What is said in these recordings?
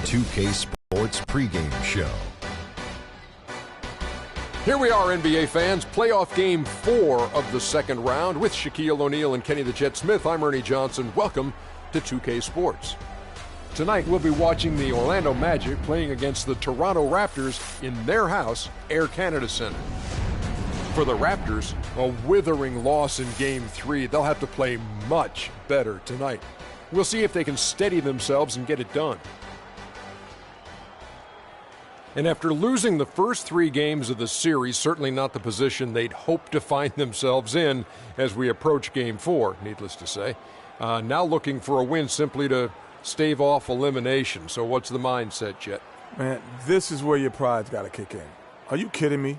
2K Sports pregame show. Here we are, NBA fans. Playoff game 4 of the second round with Shaquille O'Neal and Kenny the Jet Smith. I'm Ernie Johnson. Welcome to 2K Sports. Tonight we'll be watching the Orlando Magic playing against the Toronto Raptors in their house, Air Canada Center. For the Raptors, a withering loss in Game 3. They'll have to play much better tonight. We'll see if they can steady themselves and get it done. And after losing the first 3 games of the series, certainly not the position they'd hoped to find themselves in as we approach Game 4, needless to say. Now looking for a win simply to stave off elimination. So what's the mindset, Jet? Man, this is where your pride's got to kick in. Are you kidding me?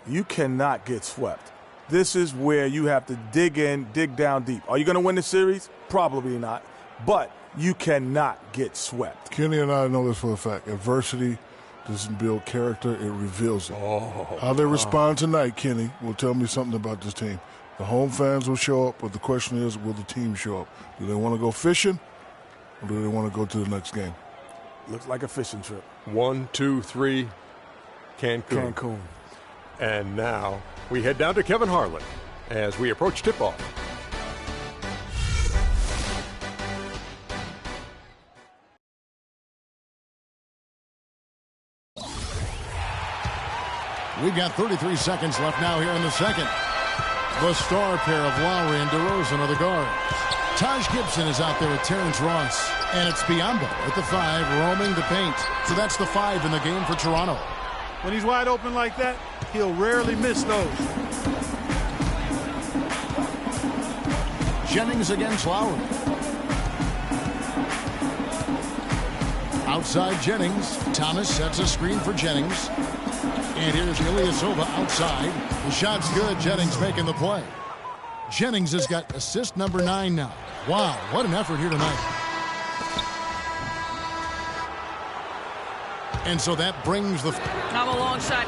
You cannot get swept. This is where you have to dig in, dig down deep. Are you going to win the series? Probably not. But you cannot get swept. Kenny and I know this for a fact. Adversity doesn't build character, it reveals it. How they respond tonight, Kenny, will tell me something about this team. The home fans will show up, but the question is, will the team show up? Do they want to go fishing, or do they want to go to the next game? Looks like a fishing trip. 1, 2, 3, Cancun. And now we head down to Kevin Harlan as we approach tip-off. We've got 33 seconds left now here in the second. The star pair of Lowry and DeRozan are the guards. Taj Gibson is out there with Terrence Ross. And it's Biyombo at the 5, roaming the paint. So that's the 5 in the game for Toronto. When he's wide open like that, he'll rarely miss those. Jennings against Lowry. Outside Jennings. Thomas sets a screen for Jennings. And here's Ilyasova outside. The shot's good. Jennings making the play. Jennings has got assist number 9 now. Wow, what an effort here tonight. And so that brings the... Come alongside.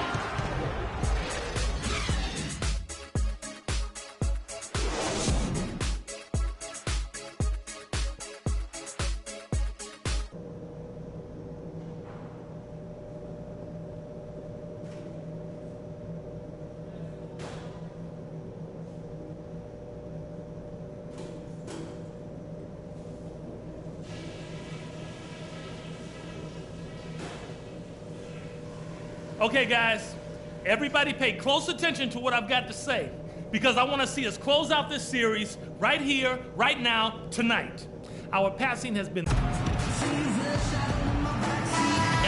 Okay, guys, everybody pay close attention to what I've got to say, because I want to see us close out this series right here, right now, tonight. Our passing has been...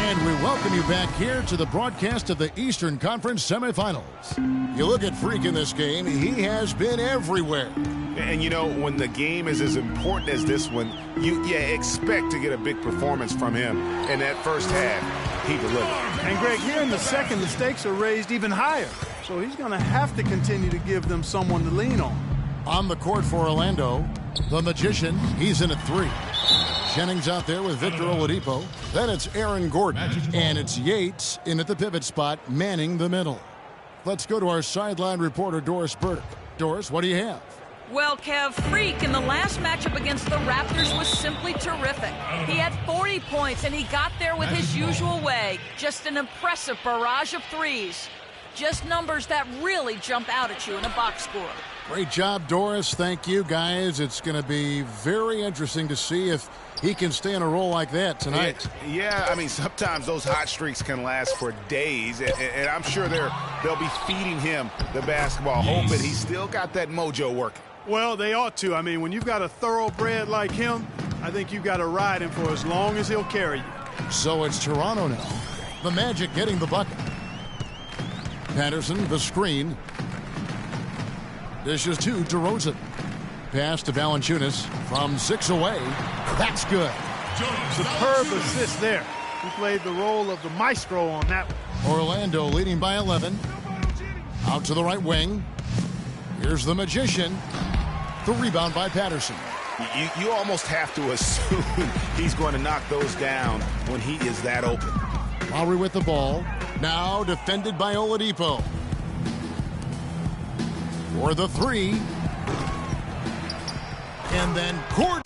And we welcome you back here to the broadcast of the Eastern Conference semifinals. You look at Freak in this game, he has been everywhere. And, you know, when the game is as important as this one, you expect to get a big performance from him. In that first half, he delivered. And, Greg, here in the second, the stakes are raised even higher. So he's going to have to continue to give them someone to lean on. On the court for Orlando, the Magician, he's in at 3. Jennings out there with Victor Oladipo. Then it's Aaron Gordon. And it's Yates in at the pivot spot, manning the middle. Let's go to our sideline reporter, Doris Burdick. Doris, what do you have? Well, Kev, Freak in the last matchup against the Raptors was simply terrific. He had 40 points, and he got there with his usual way. Just an impressive barrage of threes. Just numbers that really jump out at you in a box score. Great job, Doris. Thank you, guys. It's going to be very interesting to see if he can stay in a role like that tonight. Yeah, I mean, sometimes those hot streaks can last for days, and I'm sure they'll be feeding him the basketball, hoping he's still got that mojo working. Well, they ought to. I mean, when you've got a thoroughbred like him, I think you've got to ride him for as long as he'll carry you. So it's Toronto now. The Magic getting the bucket. Patterson, the screen. Dishes to DeRozan. Pass to Valanciunas from 6 away. That's good. Superb assist there. He played the role of the maestro on that one. Orlando leading by 11. Out to the right wing. Here's the Magician. The rebound by Patterson. You almost have to assume he's going to knock those down when he is that open. Lowry with the ball. Now defended by Oladipo. For the 3. And then Gordon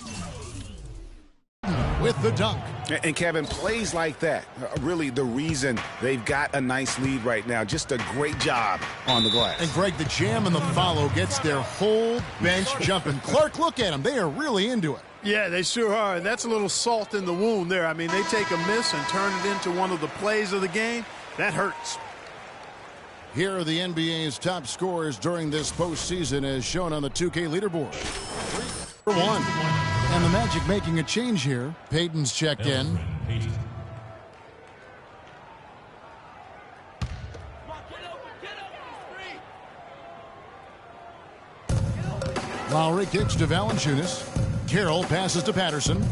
with the dunk. And Kevin, plays like that, really the reason they've got a nice lead right now. Just a great job on the glass. And Greg, the jam and the follow gets their whole bench jumping. Clark, look at them. They are really into it. Yeah, they sure are. And that's a little salt in the wound there. I mean, they take a miss and turn it into one of the plays of the game. That hurts. Here are the NBA's top scorers during this postseason as shown on the 2K leaderboard. 1. And the Magic making a change here. Payton's checked in. Lowry kicks to Valanciunas. Carroll passes to Patterson.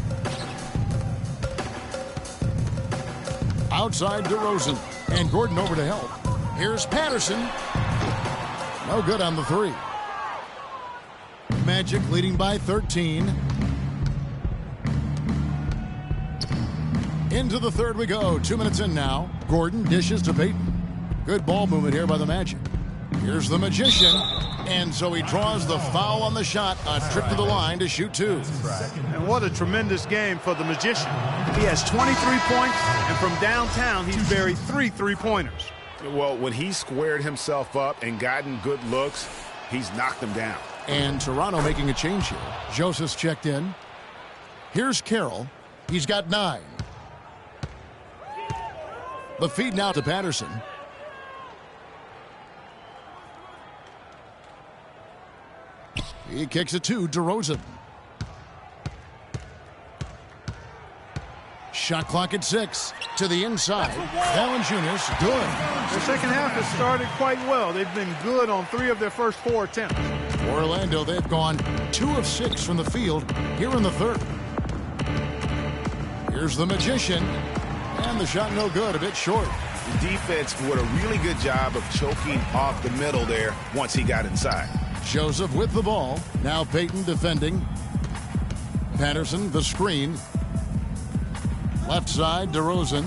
Outside DeRozan. And Gordon over to help. Here's Patterson. No good on the three. Magic leading by 13. Into the third we go. 2 minutes in now. Gordon dishes to Payton. Good ball movement here by the Magic. Here's the Magician. And so he draws the foul on the shot. A trip to the line to shoot 2. And what a tremendous game for the Magician. He has 23 points, and from downtown, he's buried 3 3-pointers. Well, when he squared himself up and gotten good looks, he's knocked them down. And Toronto making a change here. Joseph's checked in. Here's Carroll. He's got 9. The feed now to Patterson. He kicks it to DeRozan. Shot clock at 6. To the inside. Valanciunas, good. Their second half has started quite well. They've been good on 3 of their first 4 attempts. For Orlando, they've gone 2 of 6 from the field here in the third. Here's the Magician. And the shot no good, a bit short. The defense did a really good job of choking off the middle there once he got inside. Joseph with the ball. Now Payton defending. Patterson, the screen. Left side, DeRozan.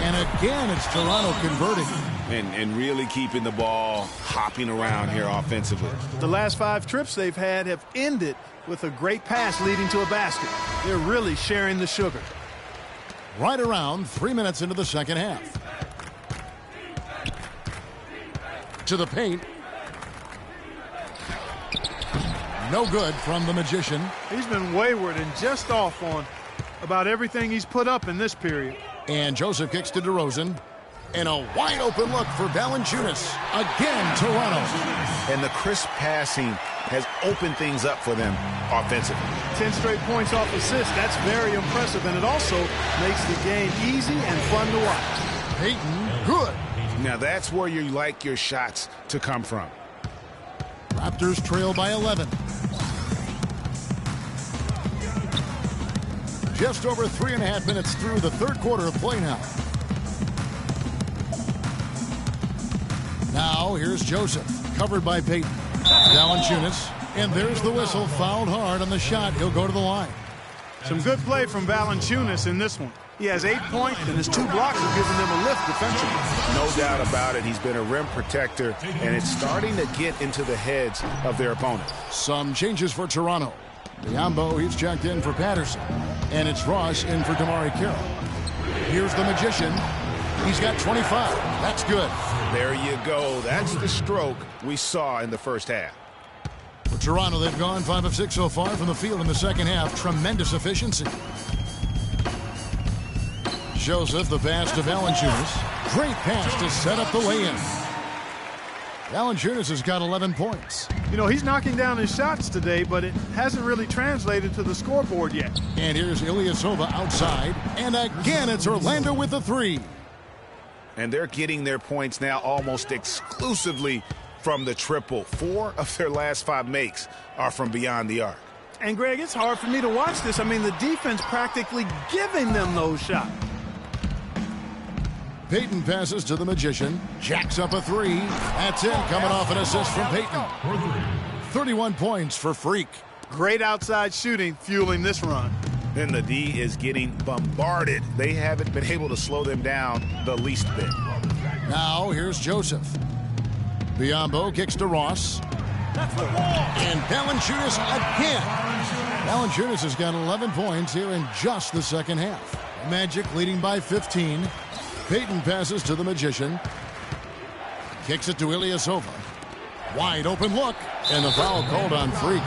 And again, it's Toronto converting. And really keeping the ball hopping around here offensively. The last 5 trips they've had have ended with a great pass leading to a basket. They're really sharing the sugar. Right around 3 minutes into the second half. To the paint. No good from the Magician. He's been wayward and just off on about everything he's put up in this period. And Joseph kicks to DeRozan. And a wide open look for Valanciunas. Again, Toronto. And the crisp passing has opened things up for them offensively. 10 straight points off assists. That's very impressive. And it also makes the game easy and fun to watch. Payton, good. Now that's where you like your shots to come from. Raptors trail by 11. Just over 3.5 minutes through the third quarter of play now. Now here's Joseph, covered by Payton. Valanciunas, and there's the whistle, fouled hard on the shot. He'll go to the line. Some good play from Valanciunas in this one. He has 8 points, and his 2 blocks are giving them a lift defensively. No doubt about it. He's been a rim protector, and it's starting to get into the heads of their opponent. Some changes for Toronto. Biombo, he's checked in for Patterson. And it's Ross in for DeMarre Carroll. Here's the Magician. He's got 25. That's good. There you go. That's the stroke we saw in the first half. For Toronto, they've gone 5 of 6 so far from the field in the second half. Tremendous efficiency. Joseph, the pass to Valanciunas. Great pass to set up the lay-in. Valanciunas has got 11 points. You know, he's knocking down his shots today, but it hasn't really translated to the scoreboard yet. And here's Ilyasova outside. And again, it's Orlando with the 3. And they're getting their points now almost exclusively from the triple. 4 of their last 5 makes are from beyond the arc. And, Greg, it's hard for me to watch this. I mean, the defense practically giving them those shots. Payton passes to the Magician. Jacks up a 3. That's it, coming off an assist from Payton. 31 points for Freak. Great outside shooting fueling this run. Then the D is getting bombarded. They haven't been able to slow them down the least bit. Now here's Joseph. Biombo kicks to Ross. And Valanciunas again. Valanciunas has got 11 points here in just the second half. Magic leading by 15. Payton passes to the Magician. Kicks it to Ilyasova. Wide open look. And the foul called on Freak.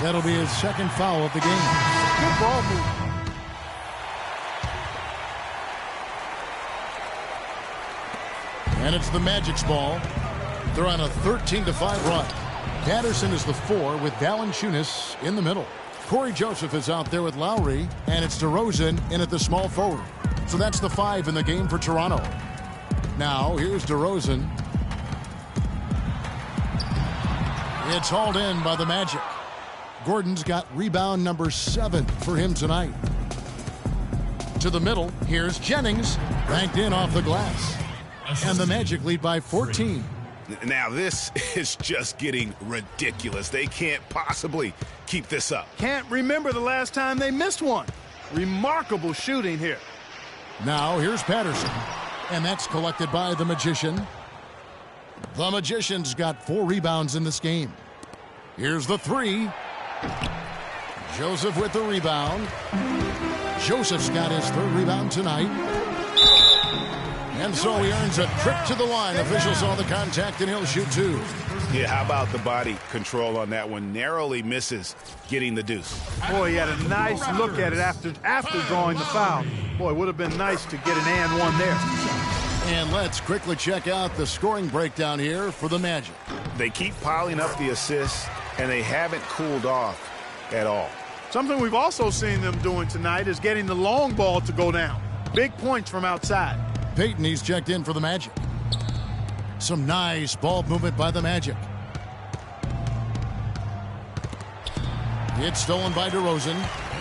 That'll be his second foul of the game. Good ball move. And it's the Magic's ball. They're on a 13-5 run. Patterson is the 4 with Valanciunas in the middle. Corey Joseph is out there with Lowry, and it's DeRozan in at the small forward. So that's the 5 in the game for Toronto. Now, here's DeRozan. It's hauled in by the Magic. Gordon's got rebound number 7 for him tonight. To the middle, here's Jennings, banked in off the glass. And the Magic lead by 14. Now this is just getting ridiculous. They can't possibly keep this up. Can't remember the last time they missed one. Remarkable shooting here. Now here's Patterson. And that's collected by the Magician. The Magician's got 4 rebounds in this game. Here's the 3. Joseph with the rebound. Joseph's got his 3rd rebound tonight. And so he earns a trip to the line. Officials saw the contact, and he'll shoot 2. Yeah, how about the body control on that one? Narrowly misses getting the deuce. Boy, he had a nice look at it after drawing the foul. Boy, it would have been nice to get an and one there. And let's quickly check out the scoring breakdown here for the Magic. They keep piling up the assists, and they haven't cooled off at all. Something we've also seen them doing tonight is getting the long ball to go down. Big points from outside. Payton, he's checked in for the Magic. Some nice ball movement by the Magic. It's stolen by DeRozan.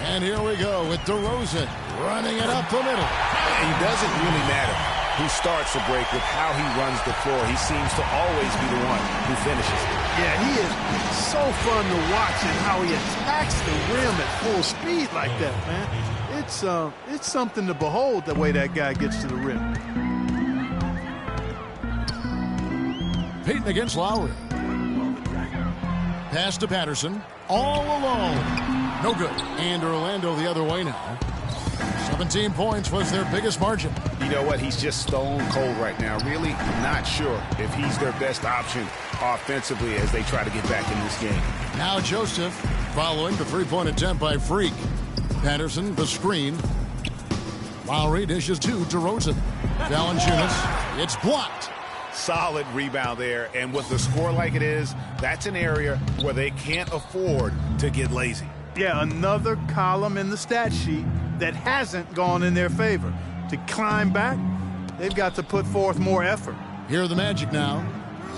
And here we go with DeRozan running it up the middle. It doesn't really matter who starts the break with how he runs the floor. He seems to always be the one who finishes it. Yeah, he is so fun to watch and how he attacks the rim at full speed like that, man. It's something to behold the way that guy gets to the rim. Payton against Lowry. Pass to Patterson. All alone. No good. And Orlando the other way now. 17 points was their biggest margin. You know what? He's just stone cold right now. Really not sure if he's their best option offensively as they try to get back in this game. Now Joseph following the 3-point attempt by Freak. Patterson, the screen. Lowry dishes to DeRozan. Valanciunas. It's blocked. Solid rebound there. And with the score like it is, that's an area where they can't afford to get lazy. Yeah, another column in the stat sheet that hasn't gone in their favor. To climb back, they've got to put forth more effort. Here are the Magic now.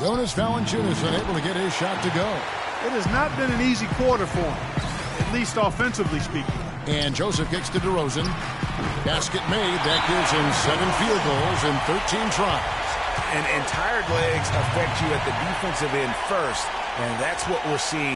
Jonas Valanciunas unable to get his shot to go. It has not been an easy quarter for him, at least offensively speaking. And Joseph kicks to DeRozan. Basket made. That gives him 7 field goals in 13 tries. And tired legs affect you at the defensive end first, and that's what we're seeing.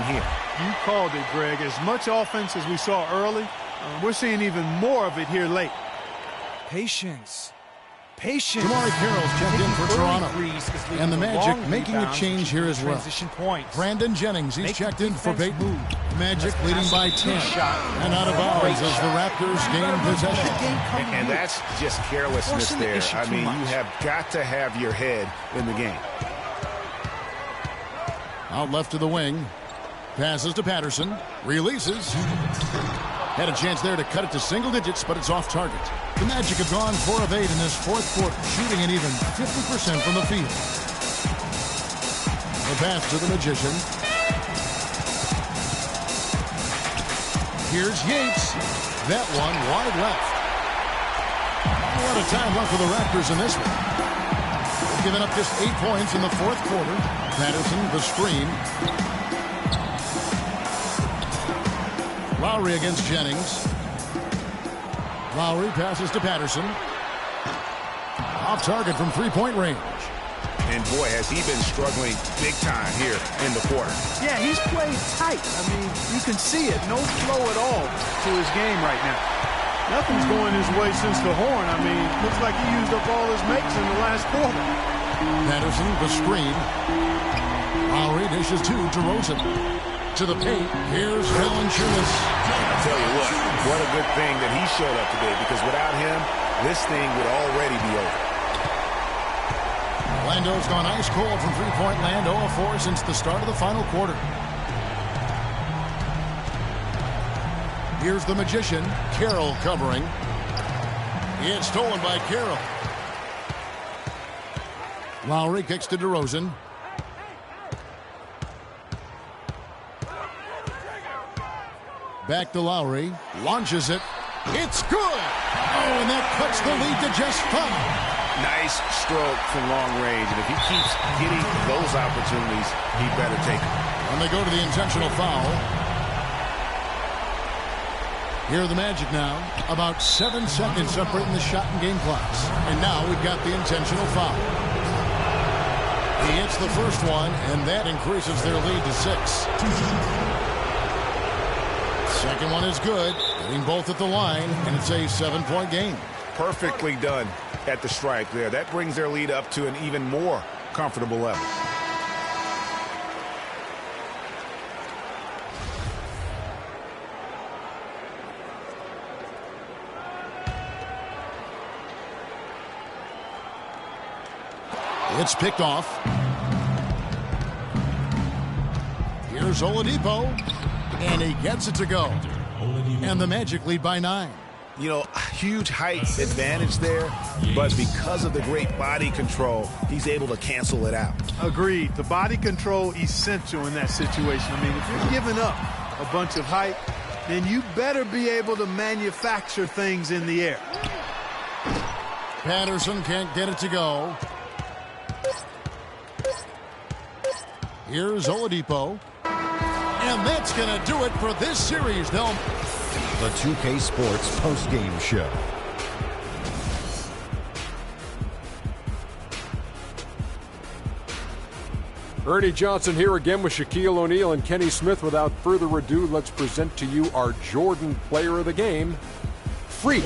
Here. You called it, Greg. As much offense as we saw early, we're seeing even more of it here late. Patience. Patience. Tamari Carroll's checked in for Toronto. And the Magic making a change here as well. Points. Brandon Jennings, he's checked in for Payton. Magic leading by 10. And out of bounds as the Raptors gain possession. And that's just carelessness there. I mean, you have got to have your head in the game. Out left to the wing. Passes to Patterson. Releases. Had a chance there to cut it to single digits, but it's off target. The Magic have gone 4 of 8 in this fourth quarter, shooting an even 50% from the field. The pass to the Magician. Here's Yates. That one wide left. A lot of time left for the Raptors in this one. They've given up just 8 points in the fourth quarter. Patterson, the screen. Lowry against Jennings. Lowry passes to Patterson. Off target from three-point range. And boy, has he been struggling big time here in the quarter. Yeah, he's played tight. I mean, you can see it. No flow at all to his game right now. Nothing's going his way since the horn. I mean, looks like he used up all his makes in the last quarter. Patterson, the screen. Lowry dishes to DeRozan. To the paint. Here's Valanciunas. I'll tell you what a good thing that he showed up today, because without him, this thing would already be over. Orlando's gone ice cold from three-point land, 0-4 since the start of the final quarter. Here's the Magician, Carroll covering. It's stolen by Carroll. Lowry kicks to DeRozan. Back to Lowry. Launches it. It's good! Oh, and that cuts the lead to just 5. Nice stroke from long range, and if he keeps getting those opportunities, he better take them. And they go to the intentional foul. Here are the Magic now. About 7 seconds separating the shot and game clocks. And now we've got the intentional foul. He hits the first one, and that increases their lead to 6. Second one is good. Hitting both at the line, and it's a 7-point game. Perfectly done at the stripe there. That brings their lead up to an even more comfortable level. It's picked off. Here's Oladipo, and he gets it to go. And the Magic lead by 9. You know, huge height advantage there, but because of the great body control, he's able to cancel it out. Agreed. The body control essential in that situation. I mean, if you're giving up a bunch of height, then you better be able to manufacture things in the air. Patterson can't get it to go. Here's Oladipo. And that's going to do it for this series. They'll... The 2K Sports postgame show. Ernie Johnson here again with Shaquille O'Neal and Kenny Smith. Without further ado, let's present to you our Jordan player of the game, Freak.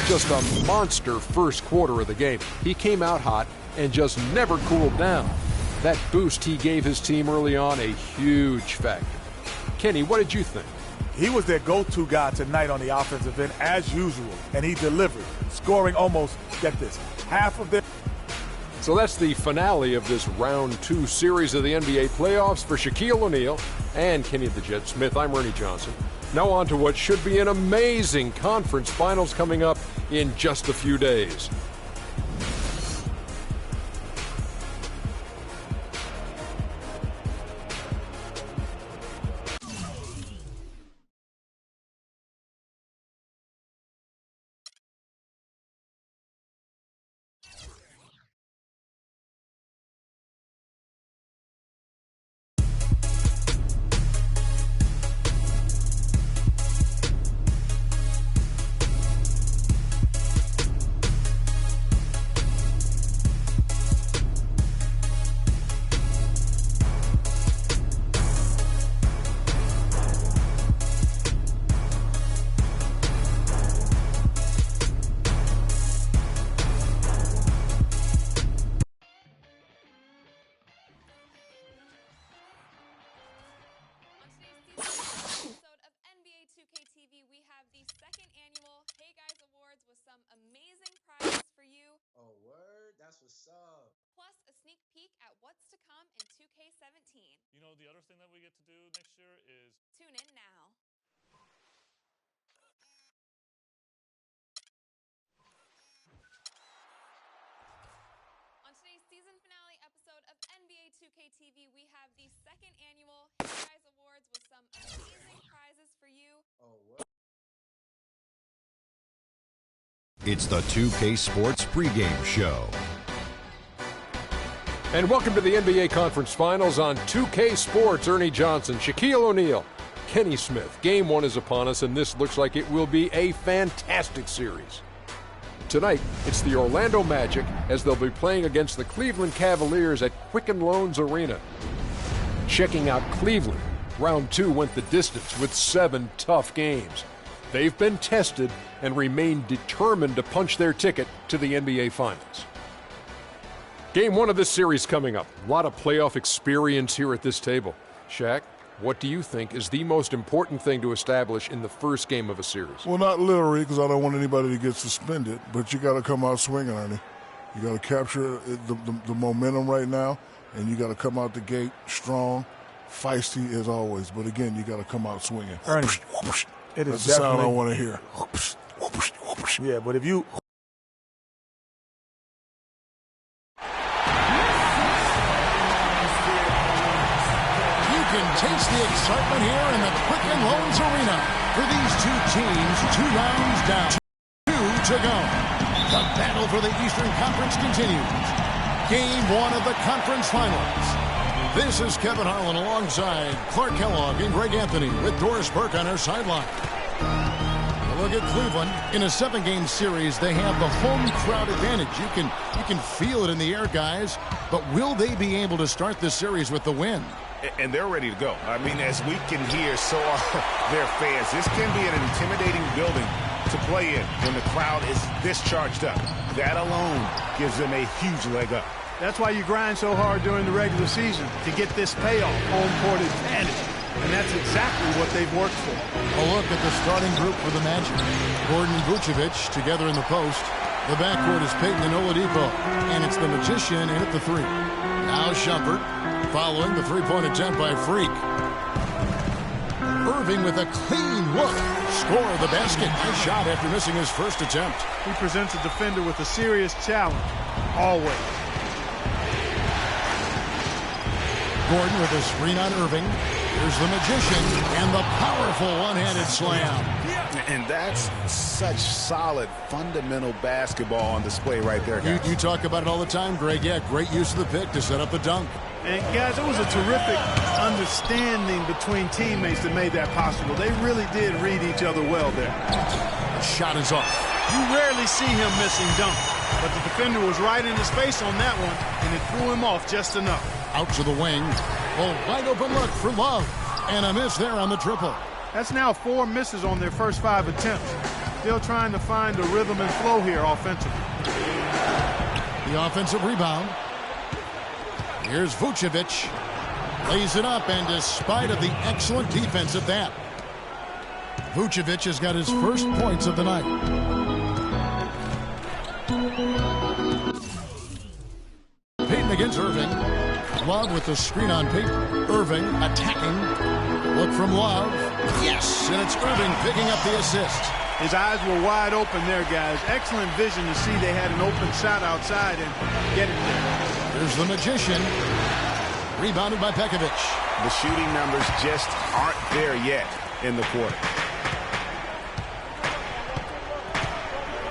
Just a monster first quarter of the game. He came out hot and just never cooled down. That boost he gave his team early on, a huge factor. Kenny, what did you think? He was their go-to guy tonight on the offensive end, as usual, and he delivered, scoring almost, get this, half of their... So that's the finale of this round 2 series of the NBA playoffs for Shaquille O'Neal and Kenny the Jet Smith. I'm Ernie Johnson. Now on to what should be an amazing conference finals coming up in just a few days. That's what's up. Plus a sneak peek at what's to come in 2K17. You know, the other thing that we get to do next year is... Tune in now. On today's season finale episode of NBA 2K TV, we have the second annual Hey Guys Awards with some amazing prizes for you. Oh, what? It's the 2K Sports pregame show. And welcome to the NBA Conference Finals on 2K Sports. Ernie Johnson, Shaquille O'Neal, Kenny Smith. Game 1 is upon us, and this looks like it will be a fantastic series. Tonight, it's the Orlando Magic as they'll be playing against the Cleveland Cavaliers at Quicken Loans Arena. Checking out Cleveland, round 2 went the distance with 7 tough games. They've been tested and remain determined to punch their ticket to the NBA Finals. Game 1 of this series coming up. A lot of playoff experience here at this table. Shaq, what do you think is the most important thing to establish in the first game of a series? Well, not literally, because I don't want anybody to get suspended, but you got to come out swinging, Ernie. You got to capture the momentum right now, and you got to come out the gate strong, feisty as always. But again, you got to come out swinging. Ernie, it is That's the sound I want to hear. Yeah, but if you... Taste the excitement here in the Quicken Loans Arena. For these two teams, 2 rounds down, 2 to go. The battle for the Eastern Conference continues. Game 1 of the conference finals. This is Kevin Harlan alongside Clark Kellogg and Greg Anthony with Doris Burke on our sideline. Look at Cleveland. In a 7-game series, they have the home crowd advantage. You can feel it in the air, guys. But will they be able to start this series with the win? And they're ready to go. I mean, as we can hear, so are their fans. This can be an intimidating building to play in when the crowd is this charged up. That alone gives them a huge leg up. That's why you grind so hard during the regular season, to get this payoff, home court advantage. And that's exactly what they've worked for. A look at the starting group for the Magic. Gordon and Vucevic together in the post. The backcourt is Payton and Oladipo. And it's the Magician in at the 3. Now Shumpert following the three-point attempt by Freak. Irving with a clean look. Score the basket. Nice shot after missing his first attempt. He presents a defender with a serious challenge. Always. Gordon with a screen on Irving. Here's the Magician and the powerful one-handed slam. And that's such solid, fundamental basketball on display right there, guys. You talk about it all the time, Greg. Yeah, great use of the pick to set up the dunk. And, guys, it was a terrific understanding between teammates that made that possible. They really did read each other well there. The shot is off. You rarely see him missing dunk, but the defender was right in his face on that one, and it threw him off just enough. Out to the wing. Oh, wide open look for Love. And a miss there on the triple. That's now 4 misses on their first 5 attempts. Still trying to find the rhythm and flow here offensively. The offensive rebound. Here's Vucevic. Lays it up, and despite of the excellent defense at that, Vucevic has got his first points of the night. Payton against Irving. Love with the screen on Payton. Irving attacking. Look from Love. Yes, and it's Irving picking up the assist. His eyes were wide open there, guys. Excellent vision to see they had an open shot outside and get it there. Here's the Magician. Rebounded by Pekovic. The shooting numbers just aren't there yet in the quarter.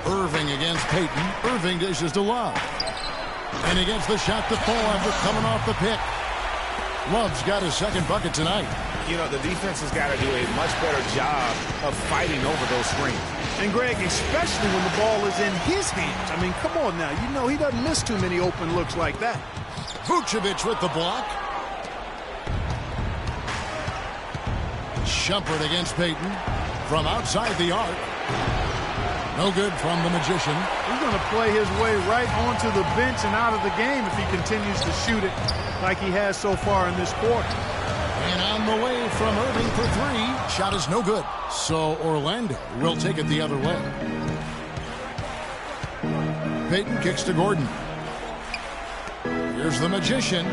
Irving against Payton. Irving dishes to Love. And he gets the shot to fall after coming off the pick. Love's got his second bucket tonight. You know, the defense has got to do a much better job of fighting over those screens. And, Greg, especially when the ball is in his hands. I mean, come on now. You know he doesn't miss too many open looks like that. Vucevic with the block. Shumpert against Payton from outside the arc. No good from the Magician. He's going to play his way right onto the bench and out of the game if he continues to shoot it like he has so far in this quarter. And on the way from Irving for 3. Shot is no good. So Orlando will take it the other way. Payton kicks to Gordon. Here's the Magician.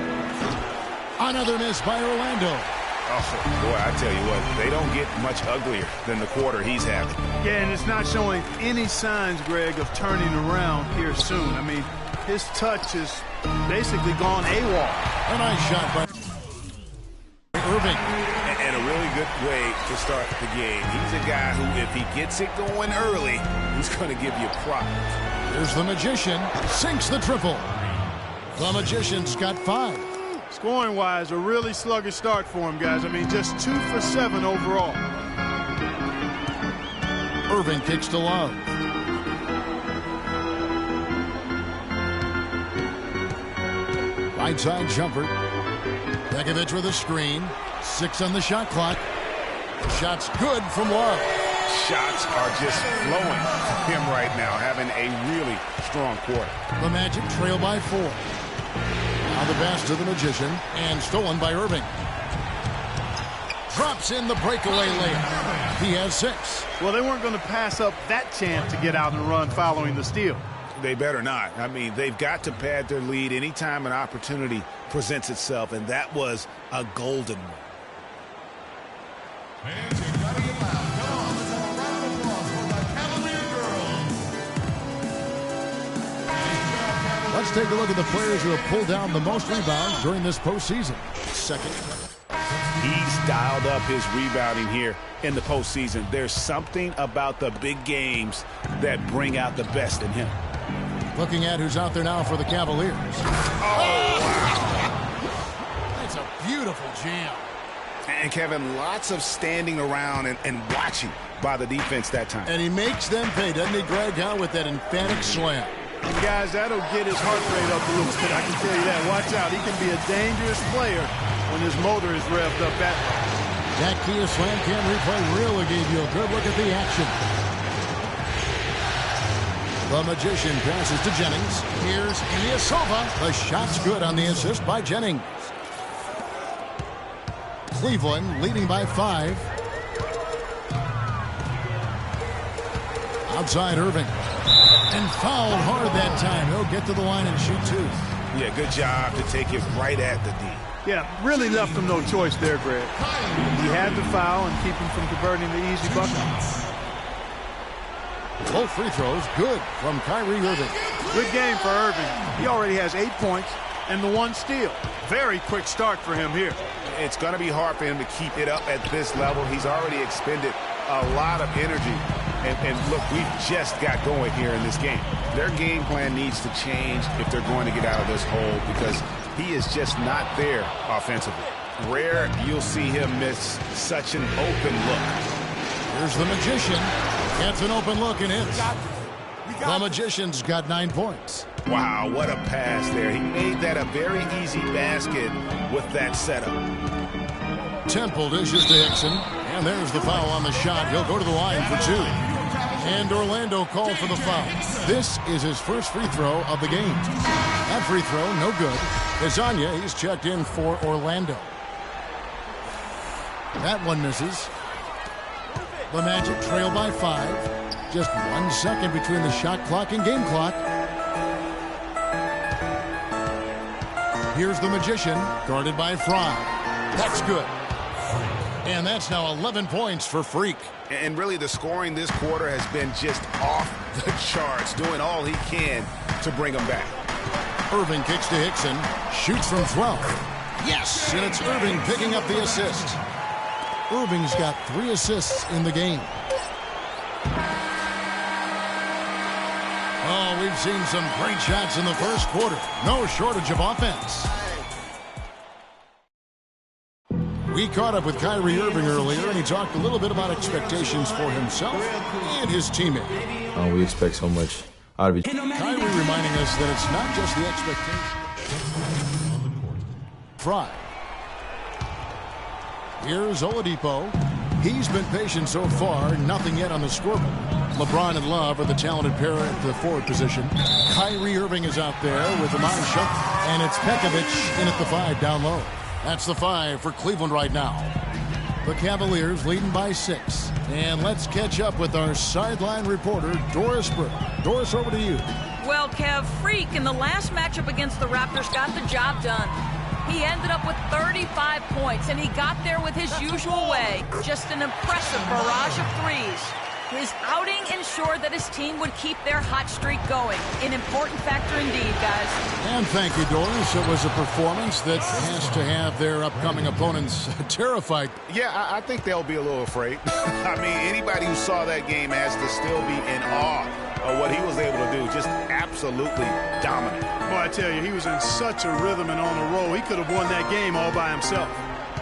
Another miss by Orlando. Oh, boy, I tell you what, they don't get much uglier than the quarter he's having. Yeah, and it's not showing any signs, Greg, of turning around here soon. I mean, his touch is basically gone AWOL. A nice shot by Irving. And a really good way to start the game. He's a guy who, if he gets it going early, he's going to give you props. Here's the Magician. Sinks the triple. The Magician's got 5. Scoring-wise, a really sluggish start for him, guys. I mean, just 2 for 7 overall. Irving kicks to Love. Right side jumper. Begovic with a screen. 6 on the shot clock. The shot's good from Love. Shots are just flowing for him right now, having a really strong quarter. The Magic trail by 4. Now the pass to the Magician, and stolen by Irving. Drops in the breakaway layup. He has 6. Well, they weren't going to pass up that chance to get out and run following the steal. They better not. I mean, they've got to pad their lead anytime an opportunity presents itself, and that was a golden one. Let's take a look at the players who have pulled down the most rebounds during this postseason. Second. He's dialed up his rebounding here in the postseason. There's something about the big games that bring out the best in him. Looking at who's out there now for the Cavaliers. Oh, wow. That's a beautiful jam. And, Kevin, lots of standing around and watching by the defense that time. And he makes them pay, doesn't he, Greg, huh, with that emphatic slam. And guys, that'll get his heart rate up a little bit. I can tell you that. Watch out. He can be a dangerous player when his motor is revved up that way. That Kia Slam Cam replay really gave you a good look at the action. The Magician passes to Jennings. Here's Ilyasova. The shot's good on the assist by Jennings. Cleveland leading by 5. Outside Irving. And fouled hard that time. He'll get to the line and shoot 2. Yeah, good job to take it right at the D. Yeah, really left him no choice there, Greg. He had to foul and keep him from converting the easy bucket. Both free throws good from Kyrie Irving. Good game for Irving. He already has 8 points and the 1 steal. Very quick start for him here. It's going to be hard for him to keep it up at this level. He's already expended a lot of energy. And look, we've just got going here in this game. Their game plan needs to change if they're going to get out of this hole because he is just not there offensively. Rare you'll see him miss such an open look. Here's the Magician. Gets an open look and hits. The Magician's got 9 points. Wow, what a pass there. He made that a very easy basket with that setup. Temple dishes to Hickson. And there's the foul on the shot. He'll go to the line for 2. And Orlando called for the foul. This is his first free throw of the game. That free throw, no good. Kazanya, he's checked in for Orlando. That one misses. The Magic trail by 5. Just 1 second between the shot clock and game clock. Here's the Magician, guarded by Fry. That's good. And that's now 11 points for Freak. And really the scoring this quarter has been just off the charts, doing all he can to bring them back. Irving kicks to Hickson, shoots from 12. Yes, and it's Irving picking up the assist. Irving's got 3 assists in the game. Oh, we've seen some great shots in the first quarter. No shortage of offense. We caught up with Kyrie Irving earlier, and he talked a little bit about expectations for himself and his teammate. We expect so much out of each. Kyrie reminding us that it's not just the expectation. Fry. Here's Oladipo. He's been patient so far, nothing yet on the scoreboard. LeBron and Love are the talented pair at the forward position. Kyrie Irving is out there with the Shuck, and it's Begovic in at the 5 down low. That's the 5 for Cleveland right now. The Cavaliers leading by 6. And let's catch up with our sideline reporter, Doris Burke. Doris, over to you. Well, Kev, Freak in the last matchup against the Raptors got the job done. He ended up with 35 points, and he got there with his usual way. Just an impressive barrage of threes. His outing ensured that his team would keep their hot streak going. An important factor indeed, guys. And thank you, Doris. It was a performance that has to have their upcoming opponents terrified. Yeah, I think they'll be a little afraid. I mean, anybody who saw that game has to still be in awe what he was able to do, just absolutely dominant. Boy, I tell you, he was in such a rhythm and on a roll. He could have won that game all by himself.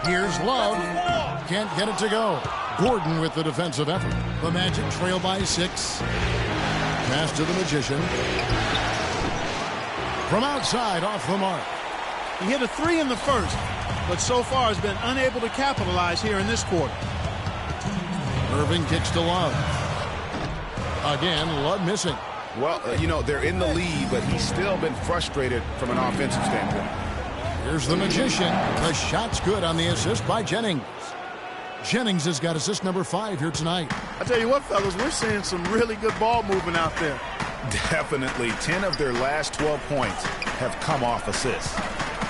Here's Love. Can't get it to go. Gordon with the defensive effort. The Magic trail by 6. Pass to the Magician. From outside, off the mark. He hit a 3 in the first, but so far has been unable to capitalize here in this quarter. Irving kicks to Love. Again, Love missing. Well, they're in the lead, but he's still been frustrated from an offensive standpoint. Here's the Magician. The shot's good on the assist by Jennings. Jennings has got assist number 5 here tonight. I tell you what, fellas, we're seeing some really good ball movement out there. Definitely. 10 of their last 12 points have come off assists.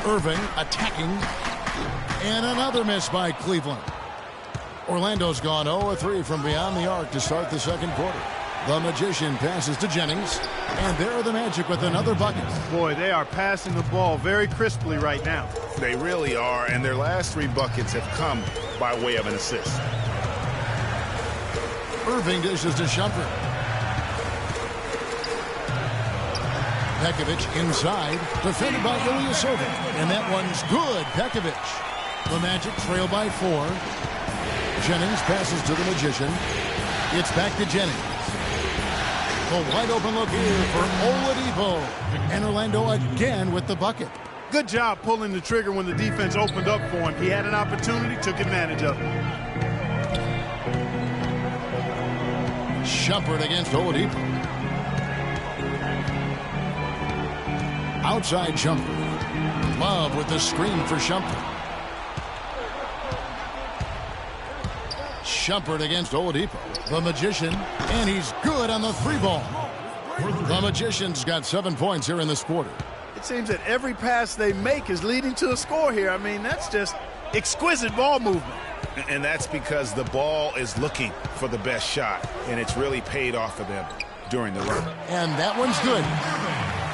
Irving attacking. And another miss by Cleveland. Orlando's gone 0-3 from beyond the arc to start the second quarter. The Magician passes to Jennings. And there are the Magic with another bucket. Boy, they are passing the ball very crisply right now. They really are, and their last 3 buckets have come by way of an assist. Irving dishes to Shumpert. Pekovic inside, defended by Ilyasova. And that one's good, Pekovic. The Magic trail by 4. Jennings passes to the Magician. It's back to Jennings. A wide open look here for Oladipo. And Orlando again with the bucket. Good job pulling the trigger when the defense opened up for him. He had an opportunity, took advantage of it. Shumpert against Oladipo. Outside Shumpert. Love with the screen for Shumpert. Shumpert against Oladipo. The Magician, and he's good on the 3 ball. The Magician's got 7 points here in this quarter. It seems that every pass they make is leading to a score here. I mean, that's just exquisite ball movement. And that's because the ball is looking for the best shot, and it's really paid off for them during the run. And that one's good.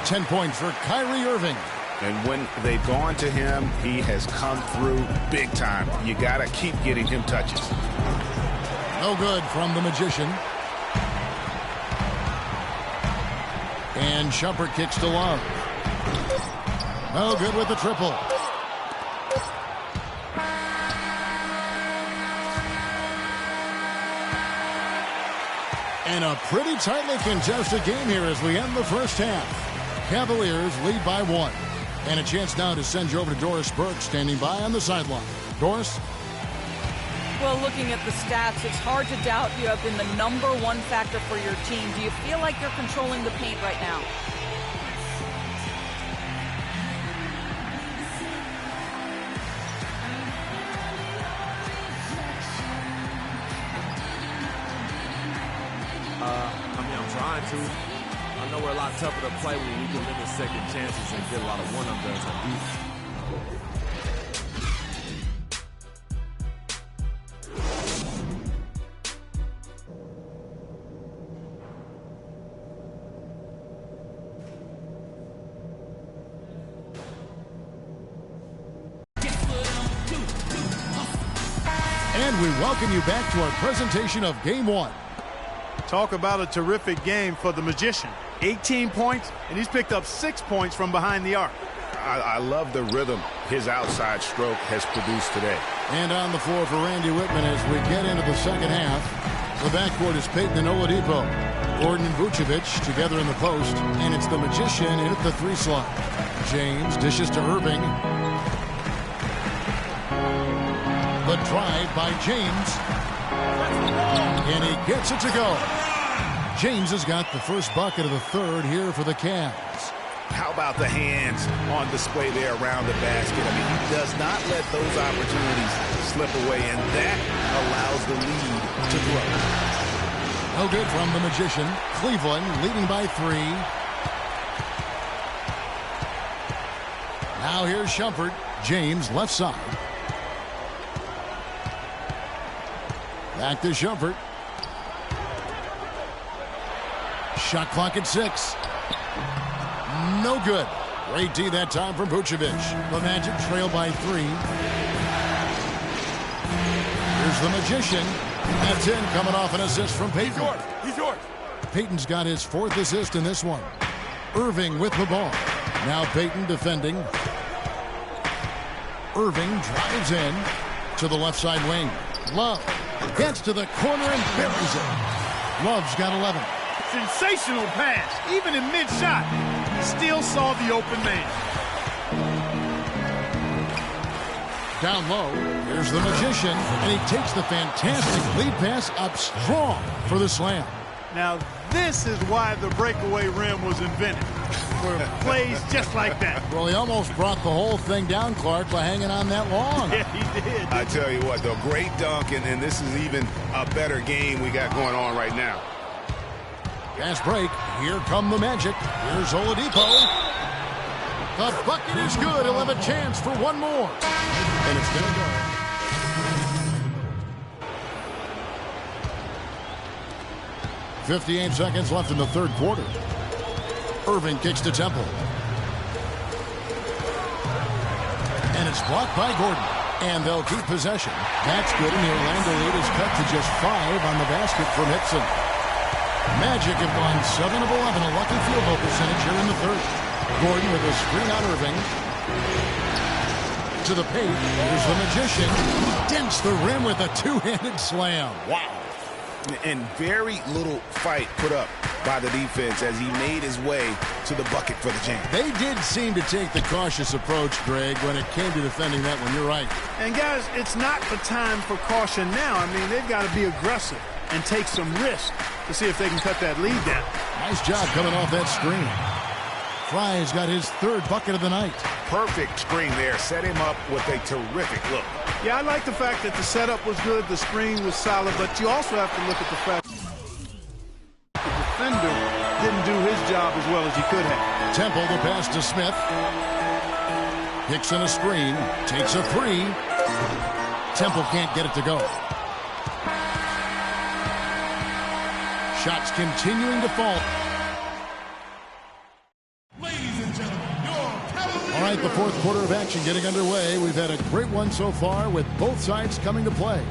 10 points for Kyrie Irving. And when they've gone to him, he has come through big time. You got to keep getting him touches. No good from the Magician. And Shumpert kicks to Love. No good with the triple. And a pretty tightly contested game here as we end the first half. Cavaliers lead by 1. And a chance now to send you over to Doris Burke standing by on the sideline. Doris? Well, looking at the stats, it's hard to doubt you have been the #1 factor for your team. Do you feel like you're controlling the paint right now? I'm trying to. I know we're a lot tougher to play when we can limit second chances and get a lot of one-and-dones on defense. And we welcome you back to our presentation of Game 1. Talk about a terrific game for the Magician. 18 points, and he's picked up 6 points from behind the arc. I love the rhythm his outside stroke has produced today. And on the floor for Randy Whitman as we get into the second half. The backcourt is Payton and Oladipo. Gordon and Vucevic together in the post. And it's the Magician in at the 3 slot. James dishes to Irving. The drive by James. And he gets it to go. James has got the first bucket of the third here for the Cavs. How about the hands on display there around the basket? I mean, he does not let those opportunities slip away, and that allows the lead to grow. No good from the Magician. Cleveland leading by 3. Now here's Shumpert. James left side. Back to Shumpert. Shot clock at 6. No good. Great D that time from Vucevic. The Magic trail by 3. Here's the Magician. That's in, coming off an assist from Payton. He's yours. Payton's got his 4th assist in this one. Irving with the ball. Now Payton defending. Irving drives in to the left side wing. Love gets to the corner and buries it. Love's got 11. Sensational pass, even in mid-shot. Still saw the open man. Down low, here's the Magician, and he takes the fantastic lead pass up strong for the slam. Now, this is why the breakaway rim was invented, for plays just like that. Well, he almost brought the whole thing down, Clark, by hanging on that long. Yeah, he did. I tell you what, though, great dunk, and this is even a better game we got going on right now. Fast break. Here come the Magic. Here's Oladipo. The bucket is good. He'll have a chance for one more. And it's going to go. .58 seconds left in the third quarter. Irving kicks to Temple. And it's blocked by Gordon. And they'll keep possession. That's good, and the Orlando lead is cut to just 5 on the basket from Hickson. Magic have gone 7 of 11, a lucky field goal percentage here in the third. Gordon with a screen on Irving. To the paint. Here's the Magician. Dents the rim with a two-handed slam. Wow. And very little fight put up by the defense as he made his way to the bucket for the jam. They did seem to take the cautious approach, Greg, when it came to defending that one. You're right. And, guys, it's not the time for caution now. I mean, they've got to be aggressive and take some risk to see if they can cut that lead down. Nice job coming off that screen. Fry's got his 3rd bucket of the night. Perfect screen there. Set him up with a terrific look. Yeah, I like the fact that the setup was good, the screen was solid, but you also have to look at the fact the defender didn't do his job as well as he could have. Temple, the pass to Smith. Hickson a screen. Takes a 3. Temple can't get it to go. Shots continuing to fall. All right, the fourth quarter of action getting underway. We've had a great one so far with both sides coming to play.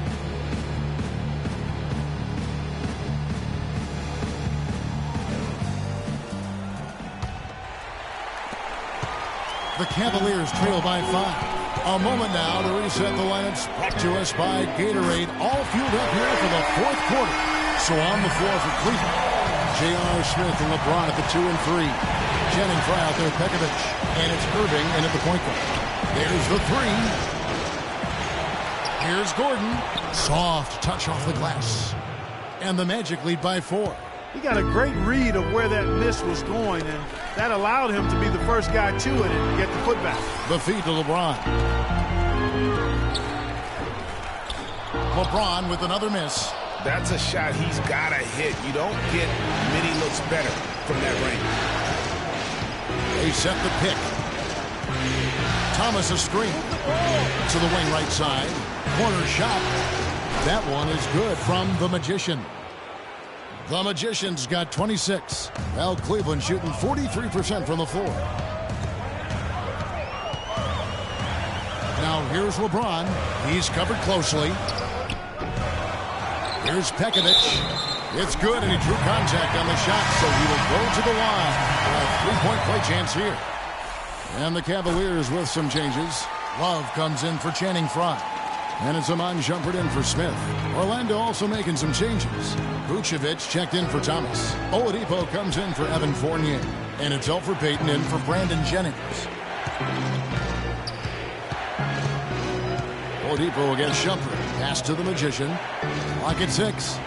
The Cavaliers trail by 5. A moment now to reset the lineups. Brought to us by Gatorade. All fueled up here for the fourth quarter. So on the floor for Cleveland, J.R. Smith and LeBron at the 2 and 3. Channing Frye out there, Pekovic. And it's Irving in at the point guard. There's the 3. Here's Gordon. Soft touch off the glass. And the Magic lead by 4. He got a great read of where that miss was going, and that allowed him to be the first guy to it and get the putback. The feed to LeBron. LeBron with another miss. That's a shot he's got to hit. You don't get many looks better from that range. They set the pick. Thomas a screen. To the wing right side. Corner shot. That one is good from the Magician. The Magician's got 26. Well, Cleveland shooting 43% from the floor. Now here's LeBron. He's covered closely. Here's Pekovic. It's good, and he drew contact on the shot, so he will go to the line. A three-point play chance here. And the Cavaliers with some changes. Love comes in for Channing Frye. And it's Amon Shumpert in for Smith. Orlando also making some changes. Vucevic checked in for Thomas. Oladipo comes in for Evan Fournier. And it's Elfrid Payton in for Brandon Jennings. Oladipo against Shumpert. Pass to the Magician. Clock at 6.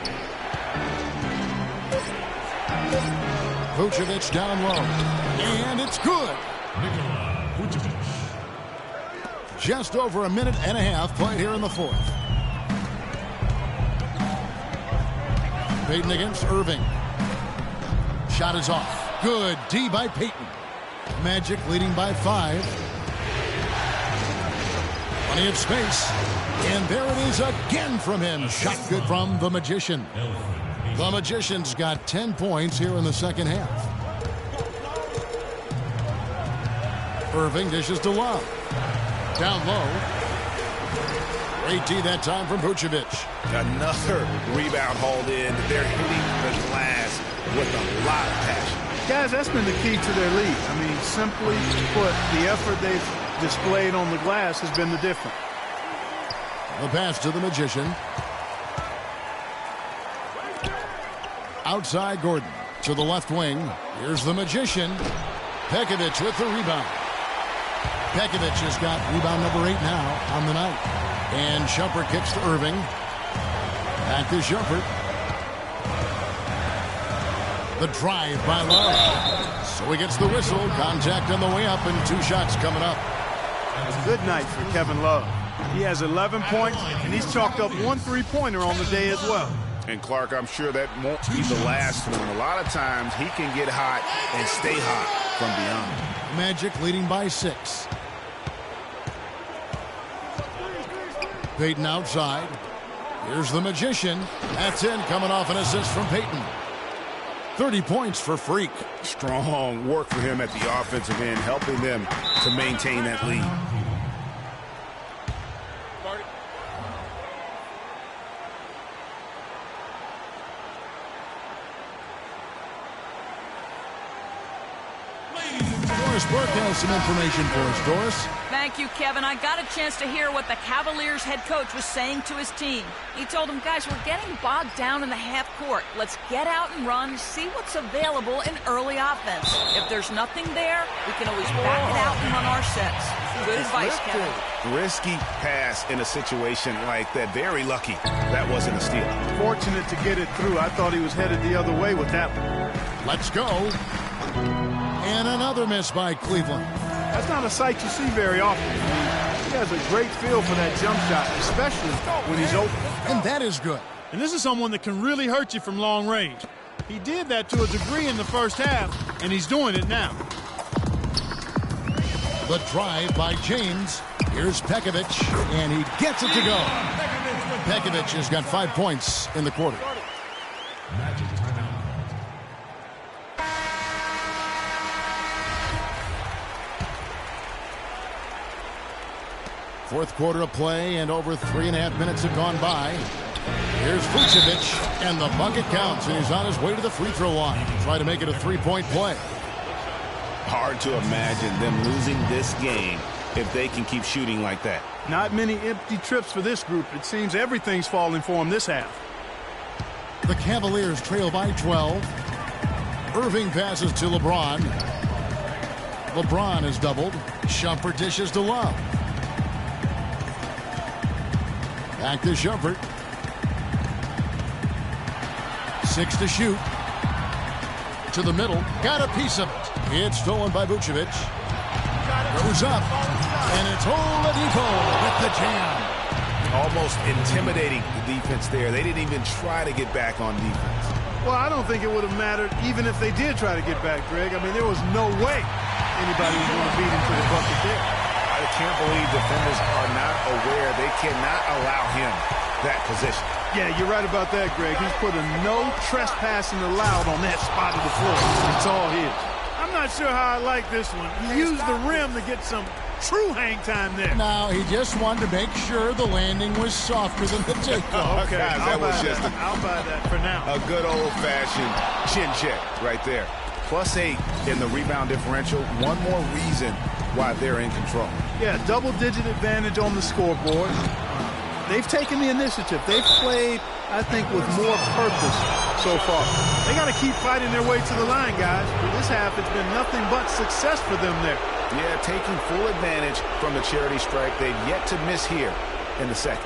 Vucevic down low. And it's good. Just over a minute and a half played here in the fourth. Payton against Irving. Shot is off. Good D by Payton. Magic leading by 5. Plenty of space. And there it is again from him. Shot good from the Magician. The Magician's got 10 points here in the second half. Irving dishes to Love. Down low. Great D that time from Vucevic. Another rebound hauled in. They're hitting the glass with a lot of passion. Guys, that's been the key to their lead. I mean, simply put, the effort they've displayed on the glass has been the difference. The pass to the Magician. Outside Gordon to the left wing. Here's the Magician. Pekovic with the rebound. Pekovic has got rebound number 8 now on the night. And Shumpert kicks to Irving. Back to Shumpert. The drive by Love. So he gets the whistle. Contact on the way up and 2 shots coming up. Good night for Kevin Love. He has 11 points, and he's chalked up 1 3-pointer on the day as well. And Clark, I'm sure that won't be the last one. A lot of times he can get hot and stay hot from beyond. Magic leading by 6. Payton outside. Here's the Magician. That's in, coming off an assist from Payton. 30 points for Freak. Strong work for him at the offensive end, helping them to maintain that lead. Doris Burke has some information for us, Doris. Thank you, Kevin. I got a chance to hear what the Cavaliers head coach was saying to his team. He told them, guys, we're getting bogged down in the half court. Let's get out and run, see what's available in early offense. If there's nothing there, we can always back it out and run our sets. Good advice, Kevin. Risky pass in a situation like that. Very lucky that wasn't a steal. Fortunate to get it through. I thought he was headed the other way with that one. Let's go. And another miss by Cleveland. That's not a sight you see very often. He has a great feel for that jump shot, especially when he's open. And that is good. And this is someone that can really hurt you from long range. He did that to a degree in the first half, and he's doing it now. The drive by James. Here's Pekovic, and he gets it to go. Pekovic has got 5 points in the quarter. Fourth quarter of play, and over 3.5 minutes have gone by. Here's Vucevic, and the bucket counts, and he's on his way to the free throw line. Try to make it a 3-point play. Hard to imagine them losing this game if they can keep shooting like that. Not many empty trips for this group. It seems everything's falling for them this half. The Cavaliers trail by 12. Irving passes to LeBron. LeBron is doubled. Shumpert dishes to Love. Back to Shumpert. 6 to shoot. To the middle. Got a piece of it. It's stolen by Vucevic. Goes up. And it's Oladipo with the jam. Almost intimidating the defense there. They didn't even try to get back on defense. Well, I don't think it would have mattered even if they did try to get back, Greg. I mean, there was no way anybody was going to beat him to the bucket there. I can't believe defenders are not aware. They cannot allow him that position. Yeah, you're right about that, Greg. He's put a no trespassing allowed on that spot of the floor. It's all his. I'm not sure how I like this one. He used the rim to get some true hang time there. No, he just wanted to make sure the landing was softer than the takeoff. Okay, guys, I'll buy that for now. A good old-fashioned chin check right there. +8 in the rebound differential. One more reason why they're in control. Yeah, double-digit advantage on the scoreboard. They've taken the initiative. They've played, I think, with more purpose so far. They got to keep fighting their way to the line, guys. For this half, it's been nothing but success for them there. Yeah, taking full advantage from the charity strike. They've yet to miss here in the second.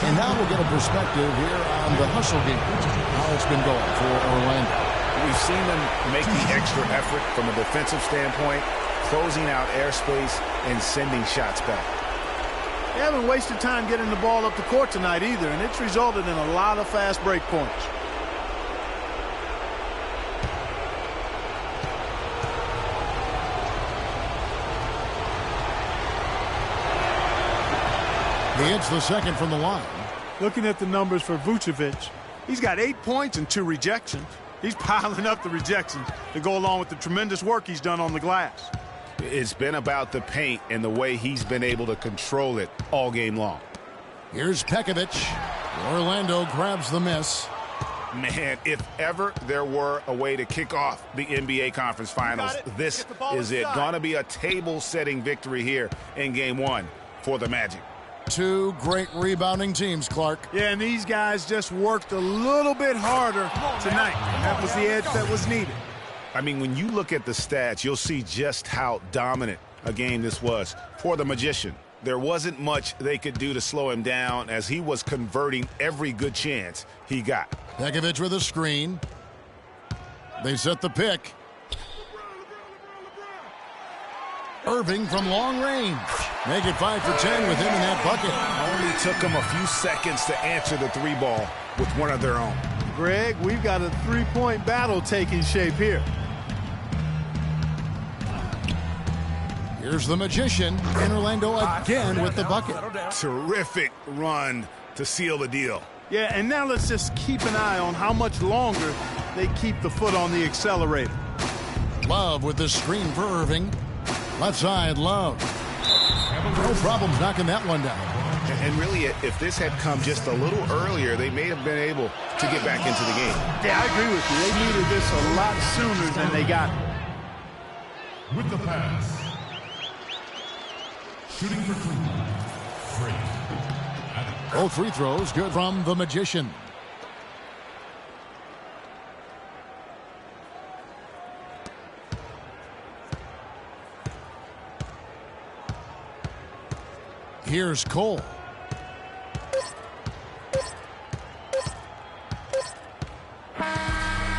And now we'll get a perspective here on the hustle game. How it's been going for Orlando. We've seen them make the extra effort from a defensive standpoint, closing out airspace and sending shots back. They haven't wasted time getting the ball up the court tonight either, and it's resulted in a lot of fast break points. He hits the second from the line. Looking at the numbers for Vucevic, he's got 8 points and 2 rejections. He's piling up the rejections to go along with the tremendous work he's done on the glass. It's been about the paint and the way he's been able to control it all game long. Here's Pekovic. Orlando grabs the miss. Man, if ever there were a way to kick off the NBA Conference Finals, this is it. Gonna be a table-setting victory here in Game 1 for the Magic. Two great rebounding teams, Clark. Yeah, and these guys just worked a little bit harder tonight. That was the edge that was needed. I mean, when you look at the stats, you'll see just how dominant a game this was for the Magician. There wasn't much they could do to slow him down as he was converting every good chance he got. Pekovic with a screen. They set the pick. Irving from long range. Make it 5 for 10 with him in that bucket. Only took him a few seconds to answer the three ball with one of their own. Greg, we've got a three-point battle taking shape here. Here's the Magician in Orlando again with the bucket. Terrific run to seal the deal. Yeah, and now let's just keep an eye on how much longer they keep the foot on the accelerator. Love with the screen for Irving. Left side, Love. No problems knocking that one down. And really, if this had come just a little earlier, they may have been able to get back into the game. Yeah, I agree with you. They needed this a lot sooner than they got it. With the pass. Shooting for Cleveland. Both free throws good from the Magician. Here's Cole.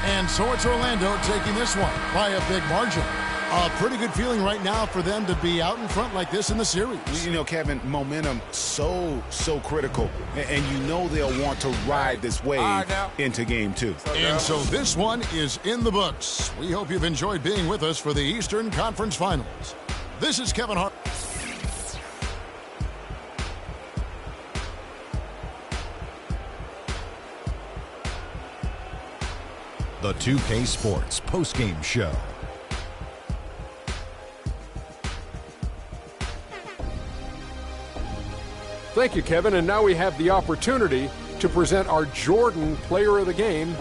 And so it's Orlando taking this one by a big margin. A pretty good feeling right now for them to be out in front like this in the series. You know, Kevin, momentum so critical. And you know they'll want to ride this wave into Game 2. And so this one is in the books. We hope you've enjoyed being with us for the Eastern Conference Finals. This is Kevin Hart. The 2K Sports postgame show. Thank you, Kevin. And now we have the opportunity to present our Jordan Player of the Game,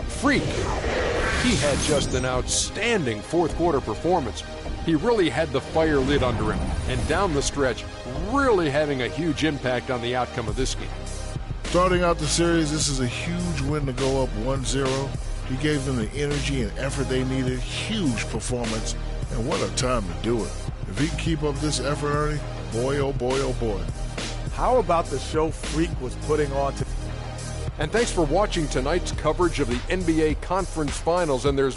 Freak. He had just an outstanding fourth quarter performance. He really had the fire lit under him, and down the stretch, really having a huge impact on the outcome of this game. Starting out the series, this is a huge win to go up 1-0. He gave them the energy and effort they needed. Huge performance, and what a time to do it. If he can keep up this effort, Ernie, boy, oh boy, oh boy. How about the show Freak was putting on today? And thanks for watching tonight's coverage of the NBA Conference Finals. And there's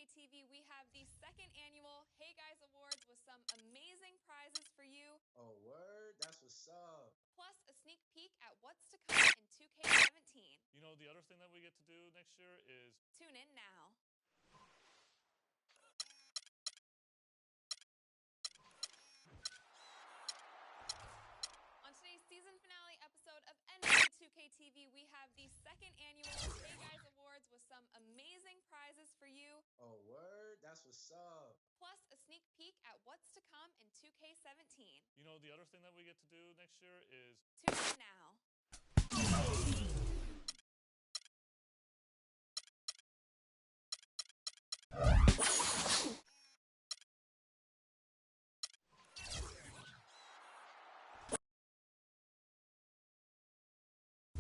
2K TV, we have the second annual Hey Guys Awards with some amazing prizes for you. Oh, word? That's what's up. Plus a sneak peek at what's to come in 2K17. You know, the other thing that we get to do next year is Tune in now. On today's season finale episode of NBA 2K TV, we have the second annual Hey Guys Awards with some amazing prizes for you. Oh, word? That's what's up. Plus a sneak peek at what's to come in 2K17. You know, the other thing that we get to do next year is Tune in now.